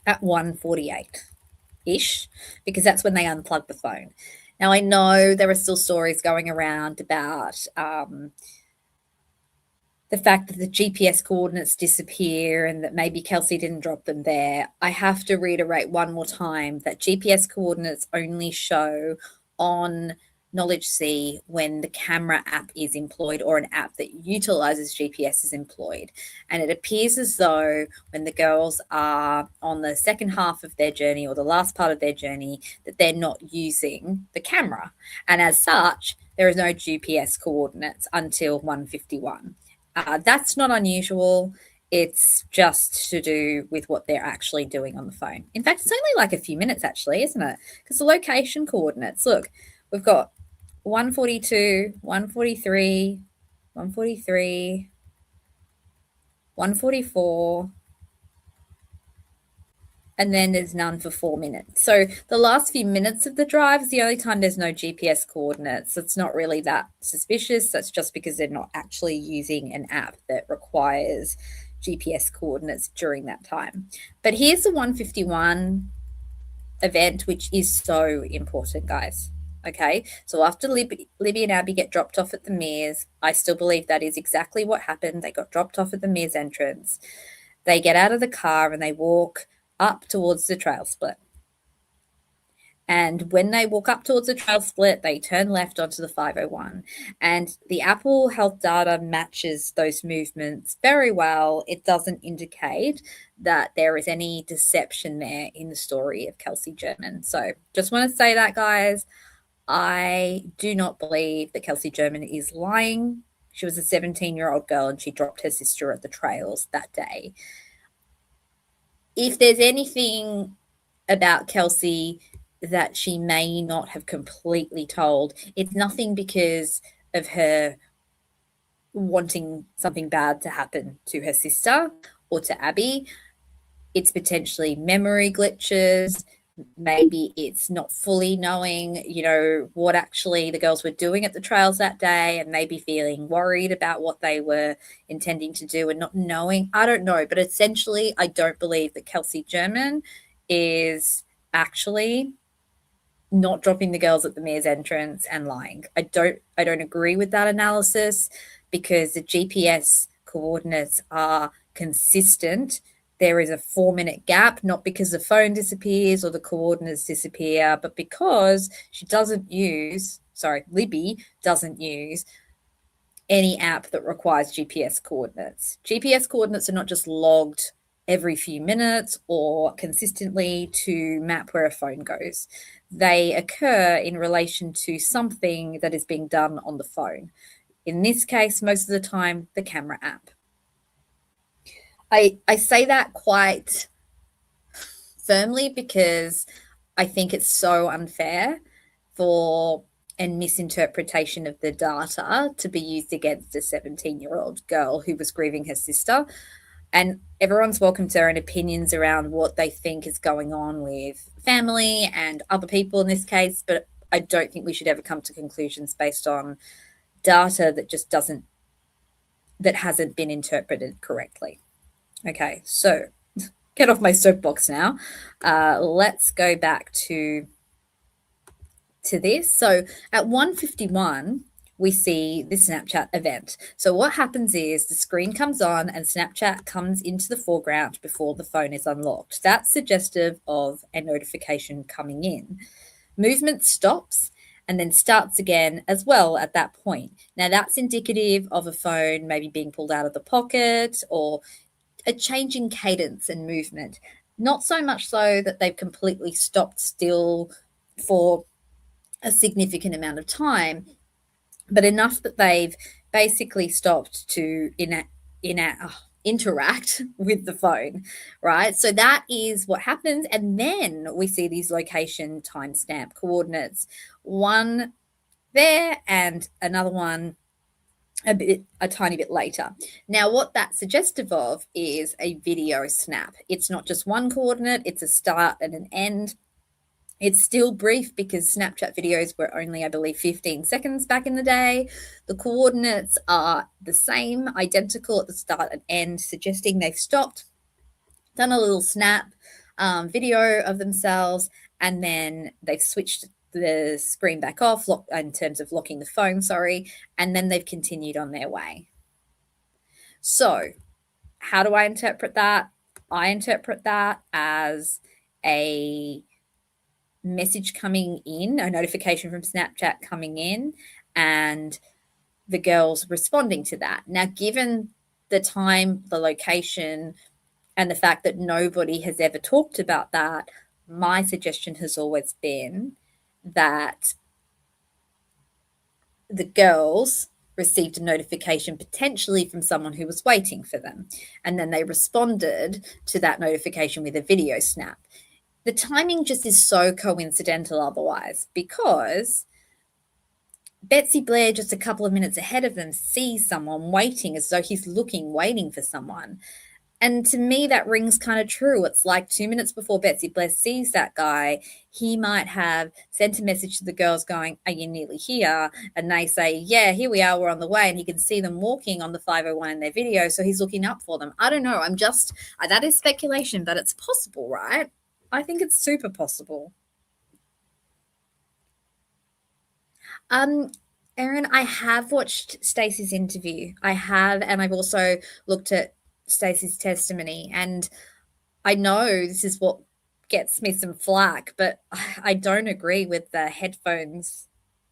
at 1:48-ish because that's when they unplug the phone. Now, I know there are still stories going around about the fact that the GPS coordinates disappear and that maybe Kelsey didn't drop them there. I have to reiterate one more time that GPS coordinates only show on Knowledge C when the camera app is employed or an app that utilizes GPS is employed. And it appears as though when the girls are on the second half of their journey or the last part of their journey, that they're not using the camera. And as such, there is no GPS coordinates until 1:51. That's not unusual. It's just to do with what they're actually doing on the phone. In fact, it's only like a few minutes actually, isn't it? Because the location coordinates, look, we've got 1:42, 1:43, 1:43, 1:44, and then there's none for 4 minutes. So the last few minutes of the drive is the only time there's no GPS coordinates. It's not really that suspicious. That's just because they're not actually using an app that requires GPS coordinates during that time. But here's the 151 event, which is so important, guys. Okay, so after Libby and Abby get dropped off at the Mears, I still believe that is exactly what happened. They got dropped off at the Mears entrance. They get out of the car and they walk up towards the trail split. And when they walk up towards the trail split, they turn left onto the 501. And the Apple Health data matches those movements very well. It doesn't indicate that there is any deception there in the story of Kelsey German. So just want to say that, guys. I do not believe that Kelsey German is lying. She was a 17-year-old girl and she dropped her sister at the trails that day. If there's anything about Kelsey that she may not have completely told, it's nothing because of her wanting something bad to happen to her sister or to Abby. It's potentially memory glitches. Maybe it's not fully knowing, what actually the girls were doing at the trails that day and maybe feeling worried about what they were intending to do and not knowing. I don't know. But essentially, I don't believe that Kelsey German is actually not dropping the girls at the Mears entrance and lying. I don't agree with that analysis because the GPS coordinates are consistent. There is a 4-minute gap, not because the phone disappears or the coordinates disappear, but because Libby doesn't use any app that requires GPS coordinates. GPS coordinates are not just logged every few minutes or consistently to map where a phone goes. They occur in relation to something that is being done on the phone. In this case, most of the time, the camera app. I say that quite firmly because I think it's so unfair and misinterpretation of the data to be used against a 17-year-old girl who was grieving her sister. And everyone's welcome to their own opinions around what they think is going on with family and other people in this case, but I don't think we should ever come to conclusions based on data that hasn't been interpreted correctly. Okay, so get off my soapbox now. Let's go back to this. So at 151, we see the Snapchat event. So what happens is the screen comes on and Snapchat comes into the foreground before the phone is unlocked. That's suggestive of a notification coming in. Movement stops and then starts again as well at that point. Now that's indicative of a phone maybe being pulled out of the pocket or a change in cadence and movement. Not so much so that they've completely stopped still for a significant amount of time, but enough that they've basically stopped to interact with the phone, right? So that is what happens. And then we see these location timestamp coordinates, one there and another one a tiny bit later. Now, what that's suggestive of is a video snap. It's not just one coordinate, it's a start and an end. It's still brief because Snapchat videos were only, I believe, 15 seconds back in the day. The coordinates are the same, identical at the start and end, suggesting they've stopped, done a little snap video of themselves, and then they've switched the screen back off in terms of locking the phone, and then they've continued on their way. So how do I interpret that? I interpret that as a message coming in, a notification from Snapchat coming in, and the girls responding to that. Now, given the time, the location, and the fact that nobody has ever talked about that, my suggestion has always been that the girls received a notification potentially from someone who was waiting for them, and then they responded to that notification with a video snap. The timing just is so coincidental otherwise, because Betsy Blair, just a couple of minutes ahead of them, sees someone waiting as though he's waiting for someone. And to me, that rings kind of true. It's like 2 minutes before Betsy Bless sees that guy, he might have sent a message to the girls going, "Are you nearly here?" And they say, "Yeah, here we are, we're on the way." And he can see them walking on the 501 in their video. So he's looking up for them. I don't know. That is speculation, but it's possible, right? I think it's super possible. Um, Erin, I have watched Stacey's interview. I have, and I've also looked at Stacey's testimony, and I know this is what gets me some flack, but I don't agree with the headphones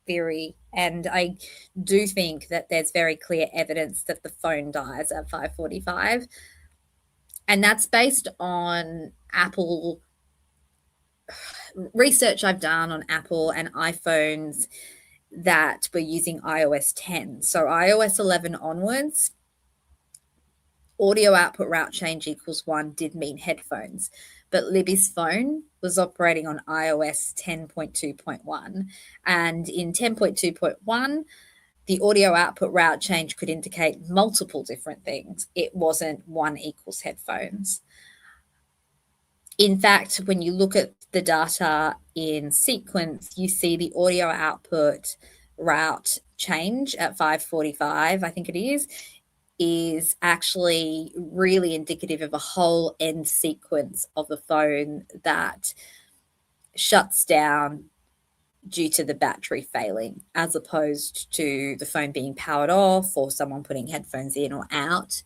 theory. And I do think that there's very clear evidence that the phone dies at 5:45. And that's based on Apple research I've done on Apple and iPhones that were using iOS 10. So iOS 11 onwards, audio output route change equals 1 did mean headphones. But Libby's phone was operating on iOS 10.2.1. And in 10.2.1, the audio output route change could indicate multiple different things. It wasn't 1 equals headphones. In fact, when you look at the data in sequence, you see the audio output route change at 5:45, I think it is actually really indicative of a whole end sequence of the phone that shuts down due to the battery failing, as opposed to the phone being powered off or someone putting headphones in or out.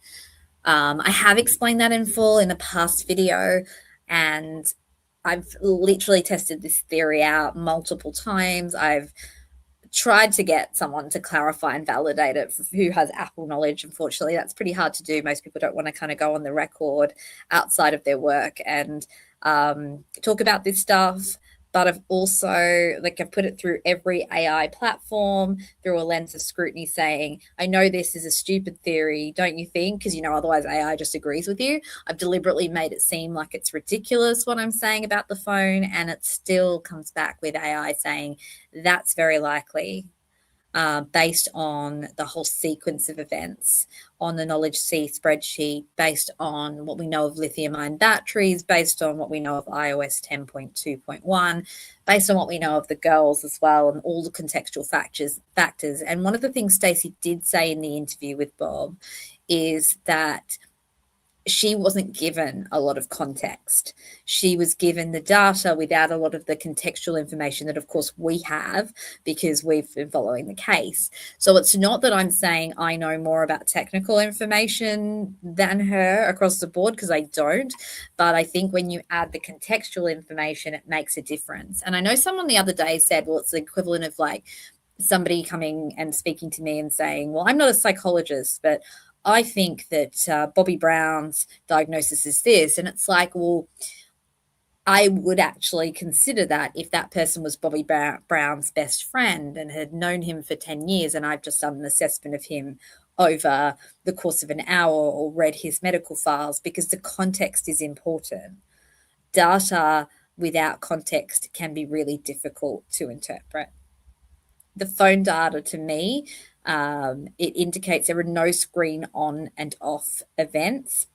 I have explained that in full in a past video, and I've literally tested this theory out multiple times. I've tried to get someone to clarify and validate it who has Apple knowledge. Unfortunately, that's pretty hard to do. Most people don't want to kind of go on the record outside of their work and talk about this stuff. But I've put it through every AI platform through a lens of scrutiny, saying, I know this is a stupid theory, don't you think? Because, otherwise AI just agrees with you. I've deliberately made it seem like it's ridiculous what I'm saying about the phone, and it still comes back with AI saying that's very likely, based on the whole sequence of events, on the Knowledge C spreadsheet, based on what we know of lithium-ion batteries, based on what we know of iOS 10.2.1, based on what we know of the girls as well, and all the contextual factors. And one of the things Stacey did say in the interview with Bob is that she wasn't given a lot of context. She was given the data without a lot of the contextual information that, of course, we have because we've been following the case. So it's not that I'm saying I know more about technical information than her across the board, because I don't. But I think when you add the contextual information, it makes a difference. And I know someone the other day said, well, it's the equivalent of like somebody coming and speaking to me and saying, well, I'm not a psychologist, but I think that Bobby Brown's diagnosis is this. And it's like, well, I would actually consider that if that person was Bobby Brown's best friend and had known him for 10 years, and I've just done an assessment of him over the course of an hour or read his medical files, because the context is important. Data without context can be really difficult to interpret. The phone data, to me, it indicates there are no screen on and off events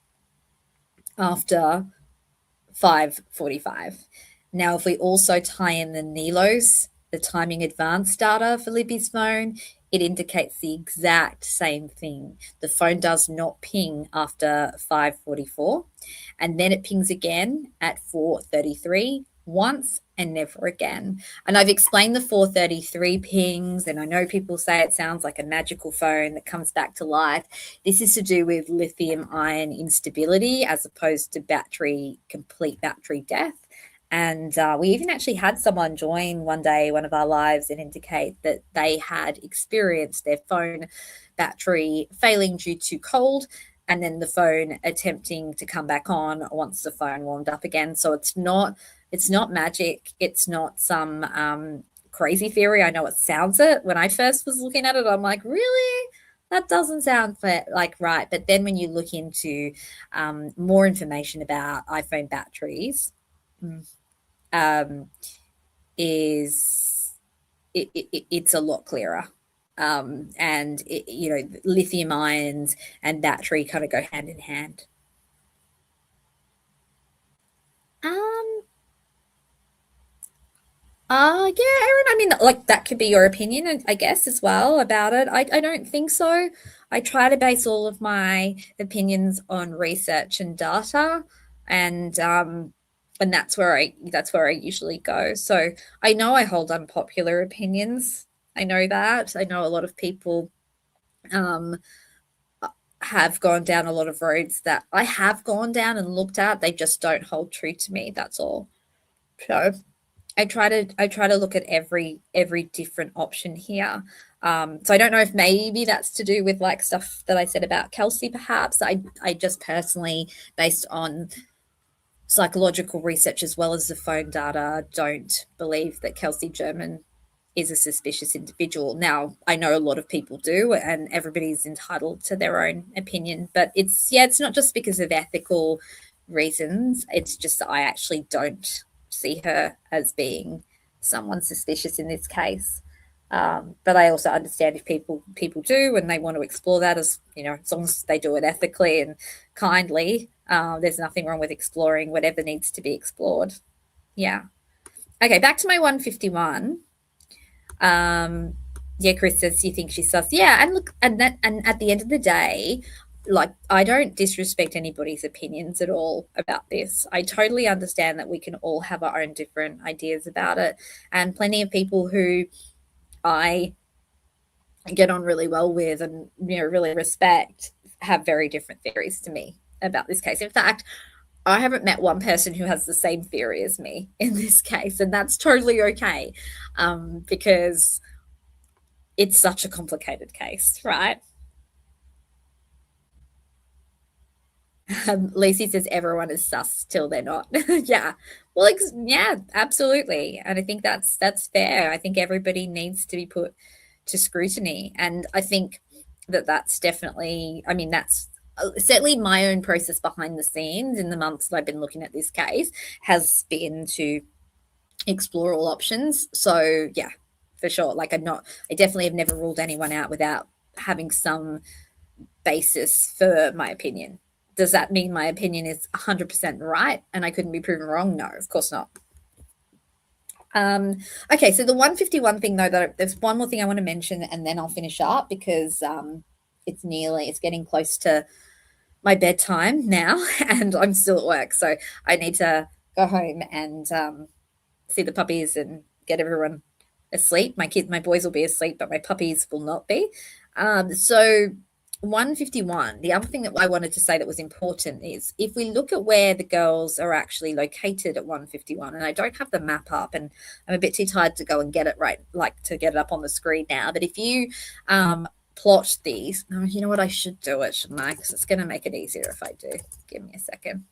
after 5:45. Now, if we also tie in the NELOS, the timing advance data for Libby's phone, it indicates the exact same thing. The phone does not ping after 5:44, and then it pings again at 4:33 once and never again. And I've explained the 4:33 pings, and I know people say it sounds like a magical phone that comes back to life. This is to do with lithium ion instability as opposed to complete battery death. And we even actually had someone join one day, one of our lives, and indicate that they had experienced their phone battery failing due to cold, and then the phone attempting to come back on once the phone warmed up again. So it's not magic. It's not some crazy theory. I know it sounds it. When I first was looking at it, I'm like, really? That doesn't sound like right. But then when you look into more information about iPhone batteries, it's a lot clearer. And lithium ions and battery kind of go hand in hand. Um, yeah, Erin, I mean, like that could be your opinion, I guess, as well about it. I don't think so. I try to base all of my opinions on research and data, and that's where I usually go. So I know I hold unpopular opinions. I know that. I know a lot of people um have gone down a lot of roads that I have gone down and looked at. They just don't hold true to me. That's all. So I try to look at every different option here. So I don't know if maybe that's to do with like stuff that I said about Kelsey. Perhaps I just personally, based on psychological research as well as the phone data, don't believe that Kelsey German is a suspicious individual. Now, I know a lot of people do, and everybody's entitled to their own opinion, but it's not just because of ethical reasons. It's just that I actually don't see her as being someone suspicious in this case. But I also understand if people do and they want to explore that, as you know, as long as they do it ethically and kindly, there's nothing wrong with exploring whatever needs to be explored. Yeah. Okay, back to my 151. Yeah, Chris says you think she's sus. Yeah, and look, and at the end of the day, like I don't disrespect anybody's opinions at all about this. I totally understand that we can all have our own different ideas about it, and plenty of people who I get on really well with and really respect have very different theories to me about this case. In fact, I haven't met one person who has the same theory as me in this case, and that's totally okay, because it's such a complicated case, right? Lacey says everyone is sus till they're not. Yeah, well, yeah, absolutely, and I think that's fair. I think everybody needs to be put to scrutiny, and I think that's definitely. I mean, that's certainly my own process behind the scenes in the months that I've been looking at this case has been to explore all options. So yeah, for sure. Like I definitely have never ruled anyone out without having some basis for my opinion. Does that mean my opinion is 100% right and I couldn't be proven wrong? No, of course not. Okay, so the 151 thing though, there's one more thing I want to mention and then I'll finish up because it's getting close to my bedtime now and I'm still at work. So I need to go home and see the puppies and get everyone asleep. My boys will be asleep, but my puppies will not be. So 151, the other thing that I wanted to say that was important is if we look at where the girls are actually located at 151, and I don't have the map up and I'm a bit too tired to go and get it right, like to get it up on the screen now. But if you plot these, oh, you know what, I should do it, shouldn't I? Because it's going to make it easier if I do. Give me a second.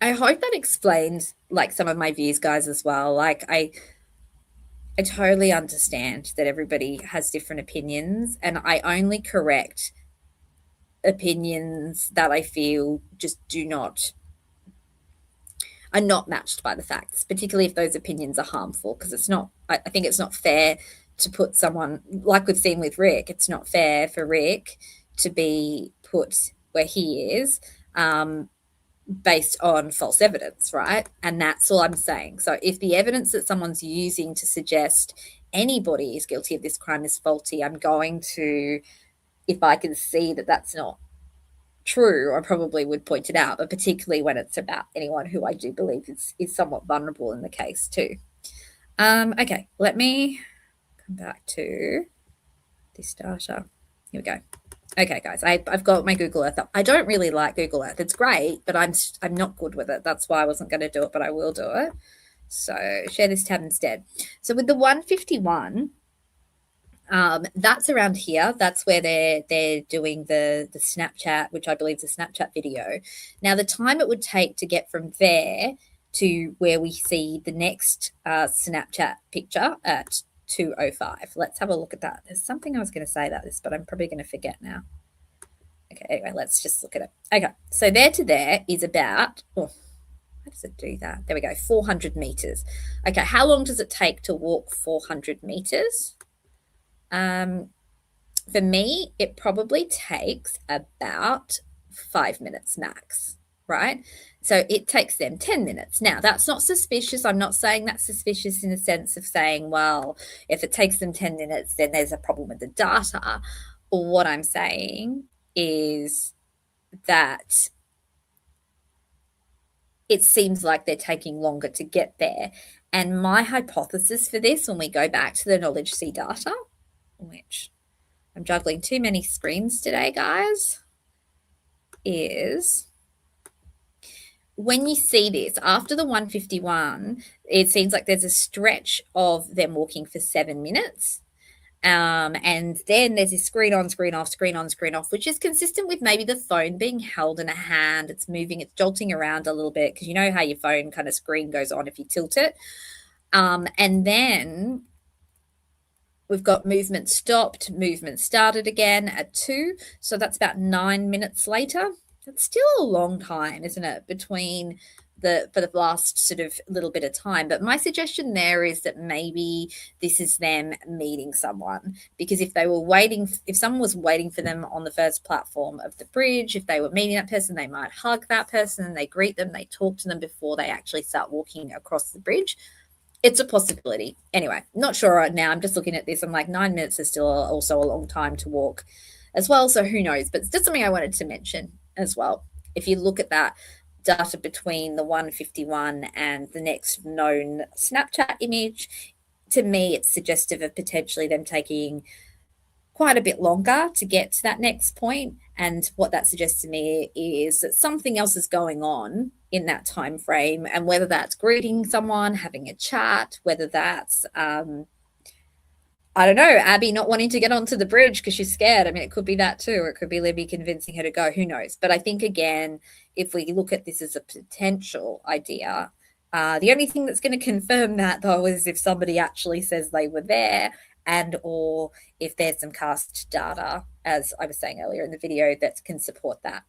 I hope that explains like some of my views, guys, as well. Like I totally understand that everybody has different opinions, and I only correct opinions that I feel just do not are not matched by the facts, particularly if those opinions are harmful. Because I think it's not fair to put someone like we've seen with Rick. It's not fair for Rick to be put where he is. Based on false evidence, right? And that's all I'm saying. So if the evidence that someone's using to suggest anybody is guilty of this crime is faulty, I'm going to, if I can see that that's not true, I probably would point it out, but particularly when it's about anyone who I do believe is somewhat vulnerable in the case too. Okay, let me come back to this data. Here we go. Okay, guys, I've got my Google Earth up. I don't really like Google Earth. It's great, but I'm not good with it. That's why I wasn't going to do it, but I will do it. So share this tab instead. So with the 151, that's around here. That's where they're doing the Snapchat, which I believe is a Snapchat video. Now, the time it would take to get from there to where we see the next Snapchat picture at 2:05. Let's have a look at that. There's something I was going to say about this, but I'm probably going to forget now. Okay, anyway, let's just look at it. Okay, so there to there is about, how does it do that? There we go, 400 meters. Okay, how long does it take to walk 400 meters? For me, it probably takes about 5 minutes max, right? So it takes them 10 minutes. Now, that's not suspicious. I'm not saying that's suspicious in the sense of saying, well, if it takes them 10 minutes, then there's a problem with the data. Or what I'm saying is that it seems like they're taking longer to get there. And my hypothesis for this, when we go back to the knowledge C data, which I'm juggling too many screens today, guys, is when you see this after the 151, it seems like there's a stretch of them walking for 7 minutes. And then there's this screen on, screen off, screen on, screen off, which is consistent with maybe the phone being held in a hand. It's moving, it's jolting around a little bit because you know how your phone kind of screen goes on if you tilt it. And then we've got movement stopped, movement started again at 2. So that's about 9 minutes later. That's still a long time, isn't it, between for the last sort of little bit of time. But my suggestion there is that maybe this is them meeting someone, because if someone was waiting for them on the first platform of the bridge, if they were meeting that person, they might hug that person, they greet them, they talk to them before they actually start walking across the bridge. It's a possibility. Anyway, not sure right now. I'm just looking at this. I'm like, 9 minutes is still also a long time to walk as well. So who knows? But it's just something I wanted to mention as well. If you look at that data between the 151 and the next known Snapchat image, to me, it's suggestive of potentially them taking quite a bit longer to get to that next point. And what that suggests to me is that something else is going on in that time frame, and whether that's greeting someone, having a chat, whether that's I don't know, Abby not wanting to get onto the bridge because she's scared. I mean, it could be that too, or it could be Libby convincing her to go. Who knows? But I think, again, if we look at this as a potential idea, the only thing that's going to confirm that, though, is if somebody actually says they were there, and or if there's some cast data, as I was saying earlier in the video, that can support that.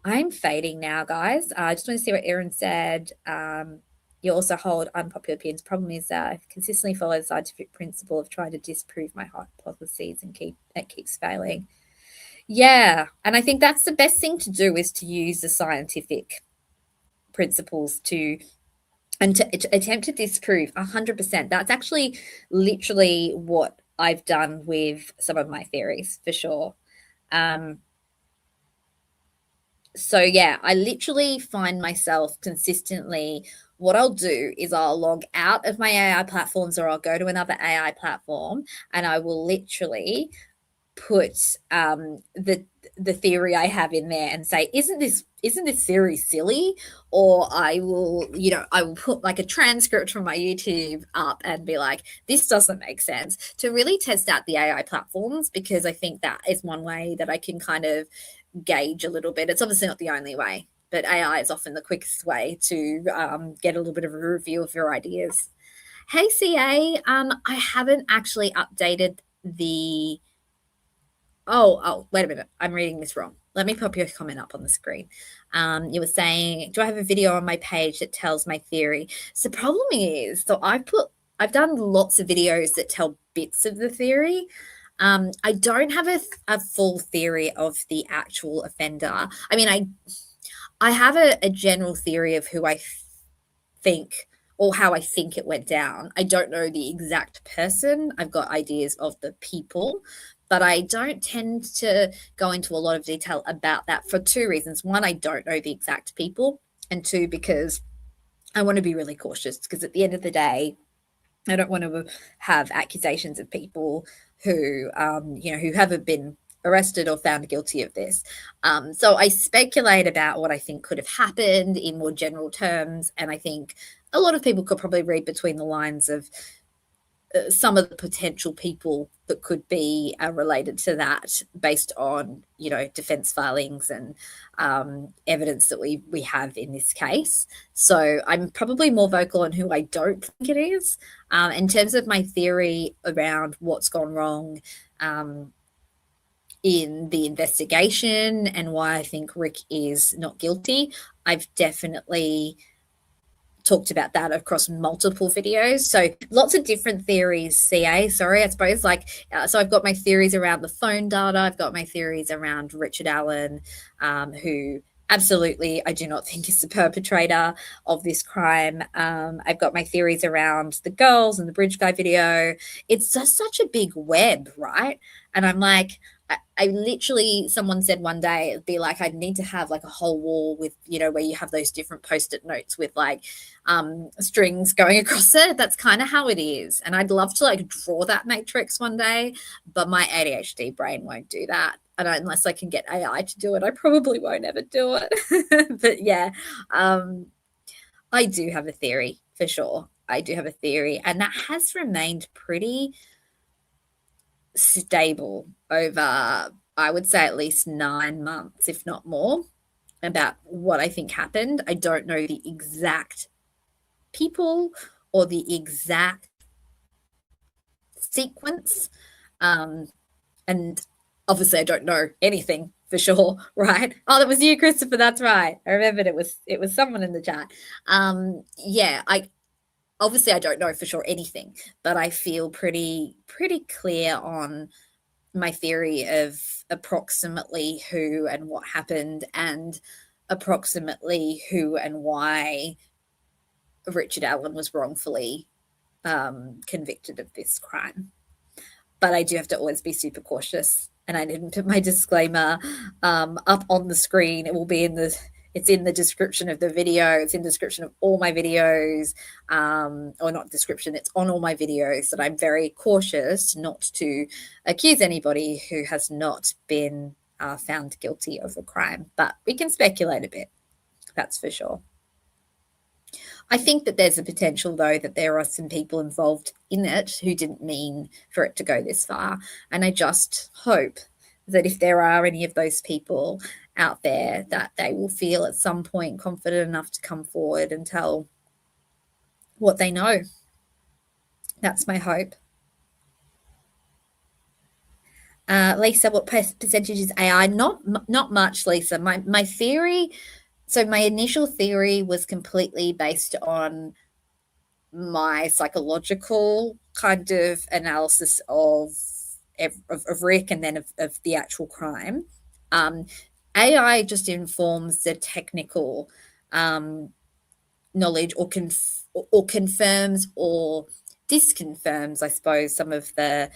I'm fading now, guys. I just want to see what Erin said. You also hold unpopular opinions. Problem is I consistently follow the scientific principle of trying to disprove my hypotheses, and it keeps failing. Yeah, and I think that's the best thing to do, is to use the scientific principles to attempt to disprove 100%. That's actually literally what I've done with some of my theories, for sure. So yeah, I literally find myself consistently, what I'll do is I'll log out of my AI platforms, or I'll go to another AI platform, and I will literally put the theory I have in there and say, isn't this theory silly? Or I will put like a transcript from my YouTube up and be like, this doesn't make sense, to really test out the AI platforms, because I think that is one way that I can kind of gauge a little bit. It's obviously not the only way, but AI is often the quickest way to get a little bit of a review of your ideas. Hey, CA, I haven't actually updated the... Oh, wait a minute. I'm reading this wrong. Let me pop your comment up on the screen. You were saying, do I have a video on my page that tells my theory? So the problem is, so I've done lots of videos that tell bits of the theory. I don't have a full theory of the actual offender. I mean, I have a general theory of who I think, or how I think it went down. I don't know the exact person. I've got ideas of the people, but I don't tend to go into a lot of detail about that for 2 reasons. One, I don't know the exact people, and 2, because I want to be really cautious, because at the end of the day, I don't want to have accusations of people who, who haven't been arrested or found guilty of this. So I speculate about what I think could have happened in more general terms, and I think a lot of people could probably read between the lines of some of the potential people that could be related to that, based on defense filings and evidence that we have in this case. So I'm probably more vocal on who I don't think it is. In terms of my theory around what's gone wrong in the investigation and why I think Rick is not guilty, I've definitely talked about that across multiple videos. So lots of different theories, CA, sorry, I suppose. Like, so I've got my theories around the phone data. I've got my theories around Richard Allen, who absolutely I do not think is the perpetrator of this crime. I've got my theories around the girls and the bridge guy video. It's just such a big web, right? And I'm like, I literally, someone said one day, it'd be like, I'd need to have like a whole wall with, you know, where you have those different post-it notes with like strings going across it. That's kind of how it is. And I'd love to like draw that matrix one day, but my ADHD brain won't do that. And unless I can get AI to do it, I probably won't ever do it. But yeah, I do have a theory for sure. I do have a theory, and that has remained pretty stable over, I would say, at least 9 months, if not more, about what I think happened. I don't know the exact people or the exact sequence. And obviously I don't know anything for sure, right? Oh, that was you, Christopher. That's right. I remembered it was someone in the chat. Yeah, obviously I don't know for sure anything, but I feel pretty clear on my theory of approximately who and what happened, and approximately who and why Richard Allen was wrongfully convicted of this crime. But I do have to always be super cautious, and I didn't put my disclaimer up on the screen. It will be it's in the description of the video. It's in the description of all my videos, or not description, it's on all my videos, that I'm very cautious not to accuse anybody who has not been found guilty of a crime. But we can speculate a bit, that's for sure. I think that there's a potential, though, that there are some people involved in it who didn't mean for it to go this far. And I just hope that if there are any of those people out there, that they will feel at some point confident enough to come forward and tell what they know. That's my hope. Lisa, what percentage is AI? Not much, Lisa. My theory, so my initial theory was completely based on my psychological kind of analysis of Rick, and then of the actual crime. AI just informs the technical knowledge, or confirms or disconfirms, I suppose, some of the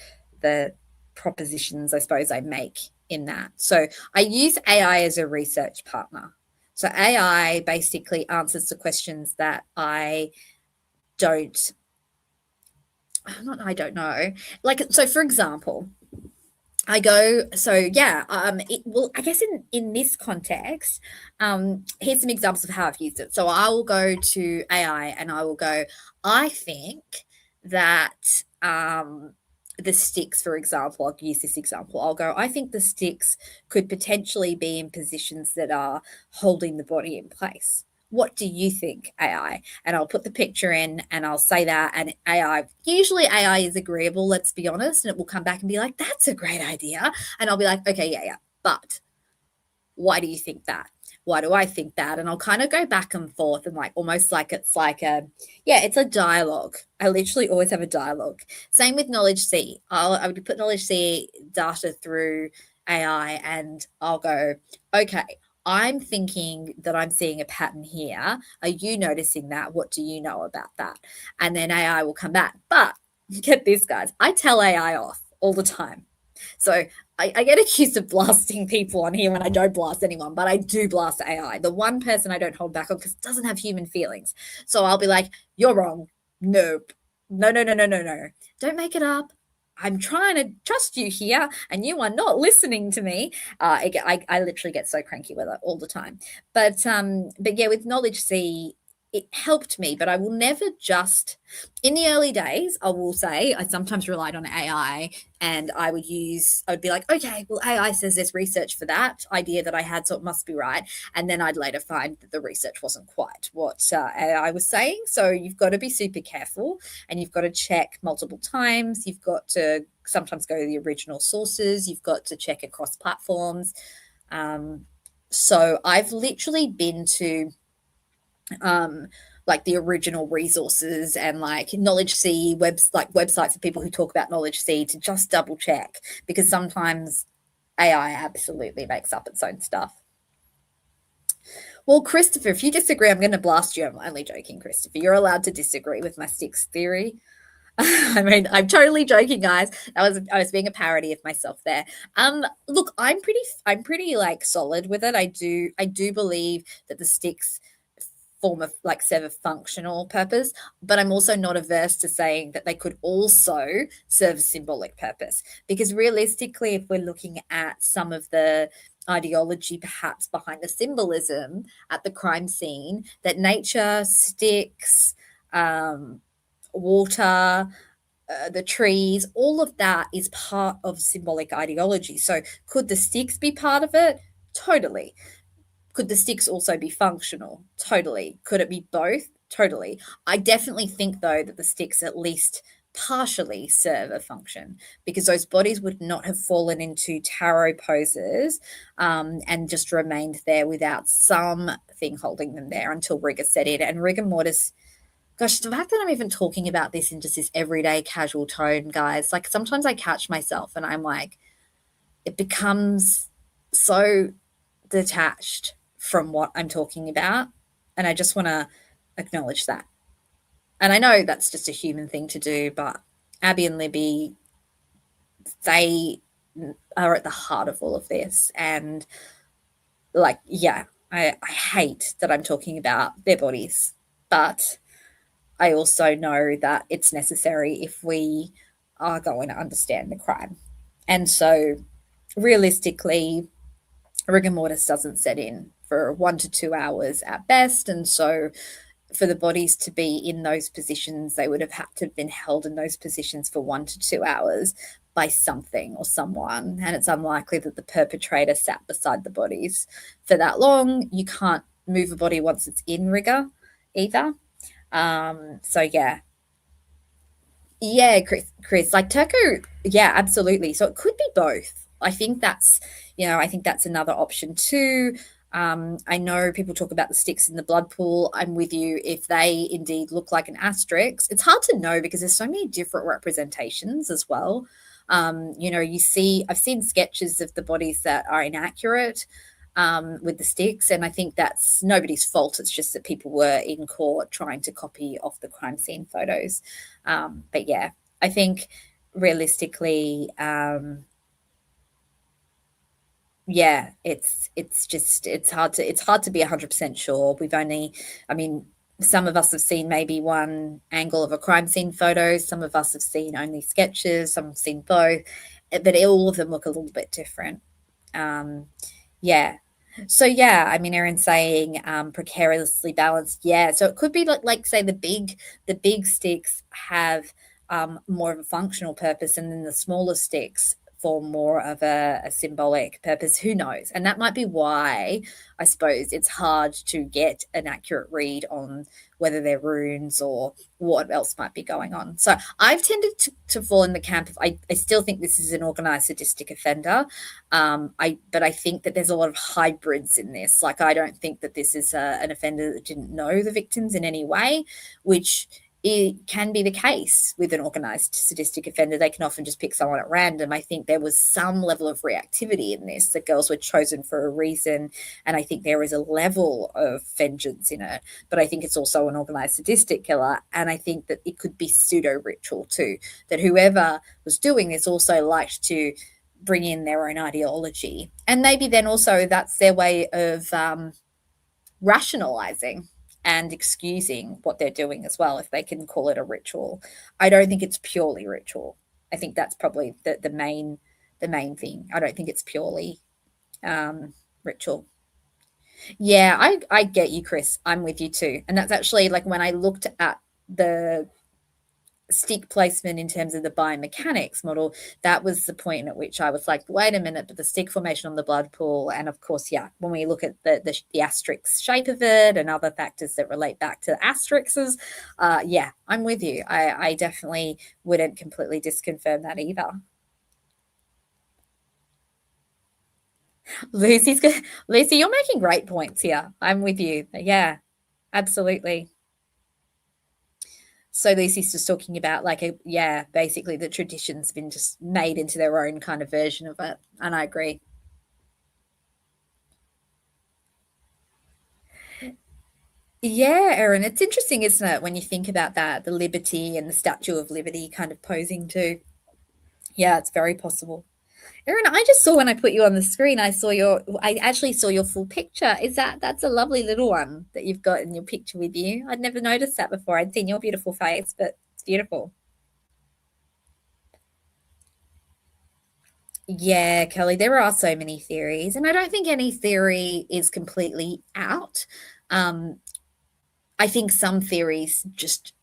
propositions, I suppose, I make in that. So I use AI as a research partner. So AI basically answers the questions that I don't know. Like, so for example, I go, so yeah, I guess in this context, here's some examples of how I've used it. So I will go to AI and I will go, I think that the sticks, for example, I'll use this example. I'll go, I think the sticks could potentially be in positions that are holding the body in place. What do you think, AI? And I'll put the picture in and I'll say that. And usually AI is agreeable, let's be honest. And it will come back and be like, that's a great idea. And I'll be like, okay, yeah. But why do you think that? Why do I think that? And I'll kind of go back and forth, and like almost like it's a dialogue. I literally always have a dialogue. Same with Knowledge C. I would put Knowledge C data through AI and I'll go, okay, I'm thinking that I'm seeing a pattern here. Are you noticing that? What do you know about that? And then AI will come back. But get this, guys, I tell AI off all the time. So I get accused of blasting people on here when I don't blast anyone, but I do blast AI. The one person I don't hold back on, because it doesn't have human feelings. So I'll be like, you're wrong. Nope. No. Don't make it up. I'm trying to trust you here, and you are not listening to me. I literally get so cranky with it all the time. But yeah, with Knowledge C, it helped me, but I will never just, in the early days, I will say I sometimes relied on AI, and I would be like, okay, well, AI says there's research for that idea that I had, so it must be right. And then I'd later find that the research wasn't quite what AI was saying. So you've got to be super careful, and you've got to check multiple times. You've got to sometimes go to the original sources. You've got to check across platforms. So I've literally been to like the original resources and like knowledge C websites of people who talk about knowledge C to just double check, because sometimes AI absolutely makes up its own stuff. Well, Christopher, if you disagree, I'm going to blast you. I'm only joking, Christopher. You're allowed to disagree with my sticks theory. I mean, I'm totally joking, guys. I was being a parody of myself there. Look, I'm pretty like solid with it. I do believe that the sticks form of like serve a functional purpose, but I'm also not averse to saying that they could also serve a symbolic purpose, because realistically, if we're looking at some of the ideology perhaps behind the symbolism at the crime scene, that nature, sticks, um, water, the trees, all of that is part of symbolic ideology. So, could the sticks be part of it? Totally. Could the sticks also be functional? Totally. Could it be both? Totally. I definitely think, though, that the sticks at least partially serve a function, because those bodies would not have fallen into tarot poses and just remained there without something holding them there until rigor set in. And rigor mortis, gosh, the fact that I'm even talking about this in just this everyday casual tone, guys, like sometimes I catch myself and I'm like, it becomes so detached from what I'm talking about. And I just want to acknowledge that. And I know that's just a human thing to do, but Abby and Libby, they are at the heart of all of this. And like, yeah, I hate that I'm talking about their bodies, but I also know that it's necessary if we are going to understand the crime. And so realistically, rigor mortis doesn't set in for 1 to 2 hours at best. And so for the bodies to be in those positions, they would have had to have been held in those positions for 1 to 2 hours by something or someone. And it's unlikely that the perpetrator sat beside the bodies for that long. You can't move a body once it's in rigor either. So yeah, Chris, like Turco, yeah, absolutely. So it could be both. I think that's another option too. I know people talk about the sticks in the blood pool. I'm with you. If they indeed look like an asterisk, it's hard to know because there's so many different representations as well. I've seen sketches of the bodies that are inaccurate with the sticks, and I think that's nobody's fault. It's just that people were in court trying to copy off the crime scene photos. But yeah, I think realistically, yeah, it's hard to be 100% sure. I mean, some of us have seen maybe one angle of a crime scene photo. Some of us have seen only sketches. Some have seen both, but all of them look a little bit different. Um, yeah. So yeah, I mean, Erin's saying precariously balanced. Yeah, so it could be like say the big sticks have more of a functional purpose, and then the smaller sticks for more of a symbolic purpose. Who knows? And that might be why I suppose it's hard to get an accurate read on whether they're runes or what else might be going on. So I've tended to fall in the camp of I still think this is an organized sadistic offender. But I think that there's a lot of hybrids in this. Like I don't think that this is an offender that didn't know the victims in any way, which it can be the case with an organized sadistic offender. They can often just pick someone at random. I think there was some level of reactivity in this. The girls were chosen for a reason, and I think there is a level of vengeance in it. But I think it's also an organized sadistic killer, and I think that it could be pseudo ritual too. That whoever was doing this also liked to bring in their own ideology, and maybe then also that's their way of rationalizing and excusing what they're doing as well, if they can call it a ritual. I don't think it's purely ritual. I think that's probably the main thing. I don't think it's purely ritual. Yeah, I get you, Chris. I'm with you too. And that's actually like when I looked at the stick placement in terms of the biomechanics model, that was the point at which I was like, wait a minute, but the stick formation on the blood pool, and of course, yeah, when we look at the asterisk shape of it and other factors that relate back to asterisks, yeah, I'm with you. I definitely wouldn't completely disconfirm that either. Lucy's good. Lucy, you're making great points here. I'm with you. Yeah, absolutely. So Lucy's just talking about like basically the tradition's been just made into their own kind of version of it, and I agree. Yeah, Erin, it's interesting, isn't it, when you think about that, the liberty and the Statue of Liberty kind of posing too. Yeah, it's very possible. Erin, I just saw when I put you on the screen, I actually saw your full picture. That's a lovely little one that you've got in your picture with you. I'd never noticed that before. I'd seen your beautiful face, but it's beautiful. Yeah, Kelly, there are so many theories, and I don't think any theory is completely out. Um, I think some theories just,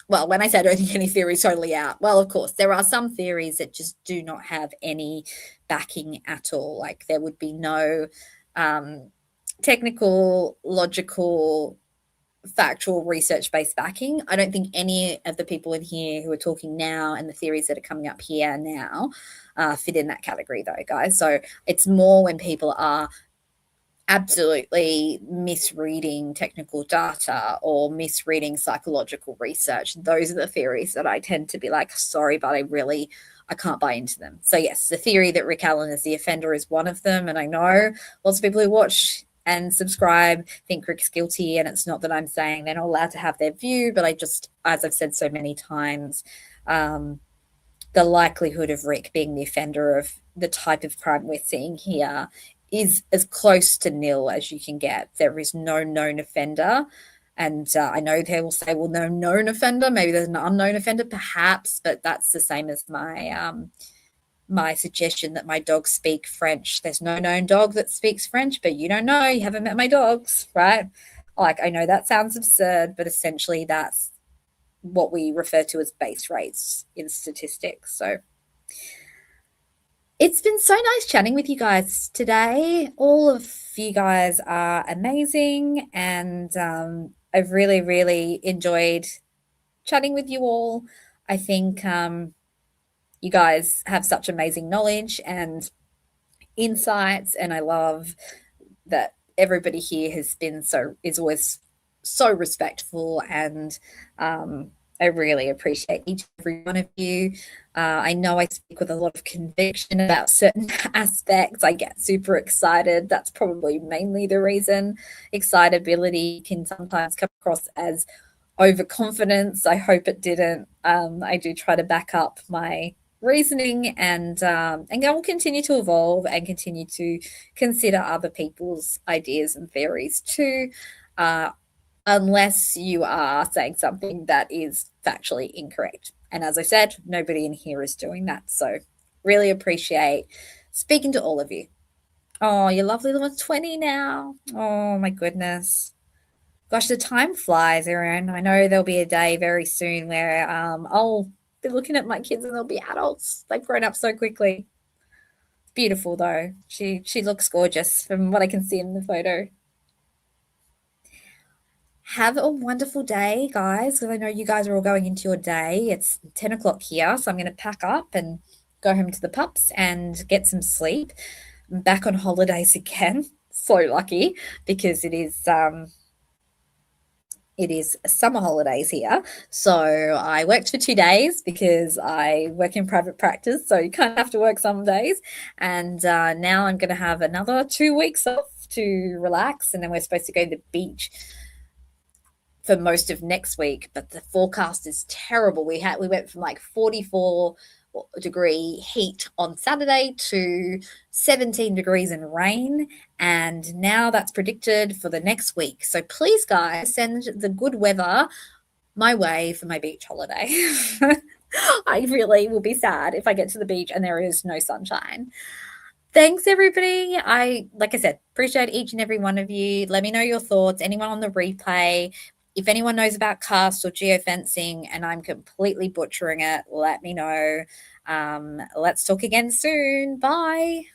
well, when I say I don't think any theory is totally out, well, of course, there are some theories that just do not have any backing at all. Like there would be no um, technical, logical, factual, research based backing. I don't think any of the people in here who are talking now and the theories that are coming up here now fit in that category, though, guys. So it's more when people are absolutely misreading technical data or misreading psychological research. Those are the theories that I tend to be like, sorry, but I can't buy into them. So yes, the theory that Rick Allen is the offender is one of them. And I know lots of people who watch and subscribe think Rick's guilty. And it's not that I'm saying they're not allowed to have their view, but I just, as I've said so many times, the likelihood of Rick being the offender of the type of crime we're seeing here is as close to nil as you can get. There is no known offender. And I know they will say, well, no known offender. Maybe there's an unknown offender, perhaps, but that's the same as my suggestion that my dogs speak French. There's no known dog that speaks French, but you don't know. You haven't met my dogs, right? Like, I know that sounds absurd, but essentially that's what we refer to as base rates in statistics. So it's been so nice chatting with you guys today. All of you guys are amazing, and I've really, really enjoyed chatting with you all. I think you guys have such amazing knowledge and insights, and I love that everybody here is always so respectful, and I really appreciate each and every one of you. I know I speak with a lot of conviction about certain aspects. I get super excited. That's probably mainly the reason. Excitability can sometimes come across as overconfidence. I hope it didn't. I do try to back up my reasoning, and I will continue to evolve and continue to consider other people's ideas and theories too, unless you are saying something that is factually incorrect. And as I said, nobody in here is doing that. So really appreciate speaking to all of you. Oh, your lovely little 20 now. Oh my goodness. Gosh, the time flies, Erin. I know there'll be a day very soon where I'll be looking at my kids and they'll be adults. They've grown up so quickly. Beautiful though. She looks gorgeous from what I can see in the photo. Have a wonderful day, guys, because I know you guys are all going into your day. It's 10 o'clock here, so I'm going to pack up and go home to the pups and get some sleep. I'm back on holidays again. So lucky because it is summer holidays here. So I worked for 2 days because I work in private practice. So you kind of have to work some days. And now I'm going to have another 2 weeks off to relax. And then we're supposed to go to the beach for most of next week, but the forecast is terrible. We went from like 44-degree heat on Saturday to 17 degrees and rain, and now that's predicted for the next week. So please, guys, send the good weather my way for my beach holiday. I really will be sad if I get to the beach and there is no sunshine. Thanks, everybody. Like I said, appreciate each and every one of you. Let me know your thoughts. Anyone on the replay, if anyone knows about cast or geofencing and I'm completely butchering it, let me know. Let's talk again soon. Bye.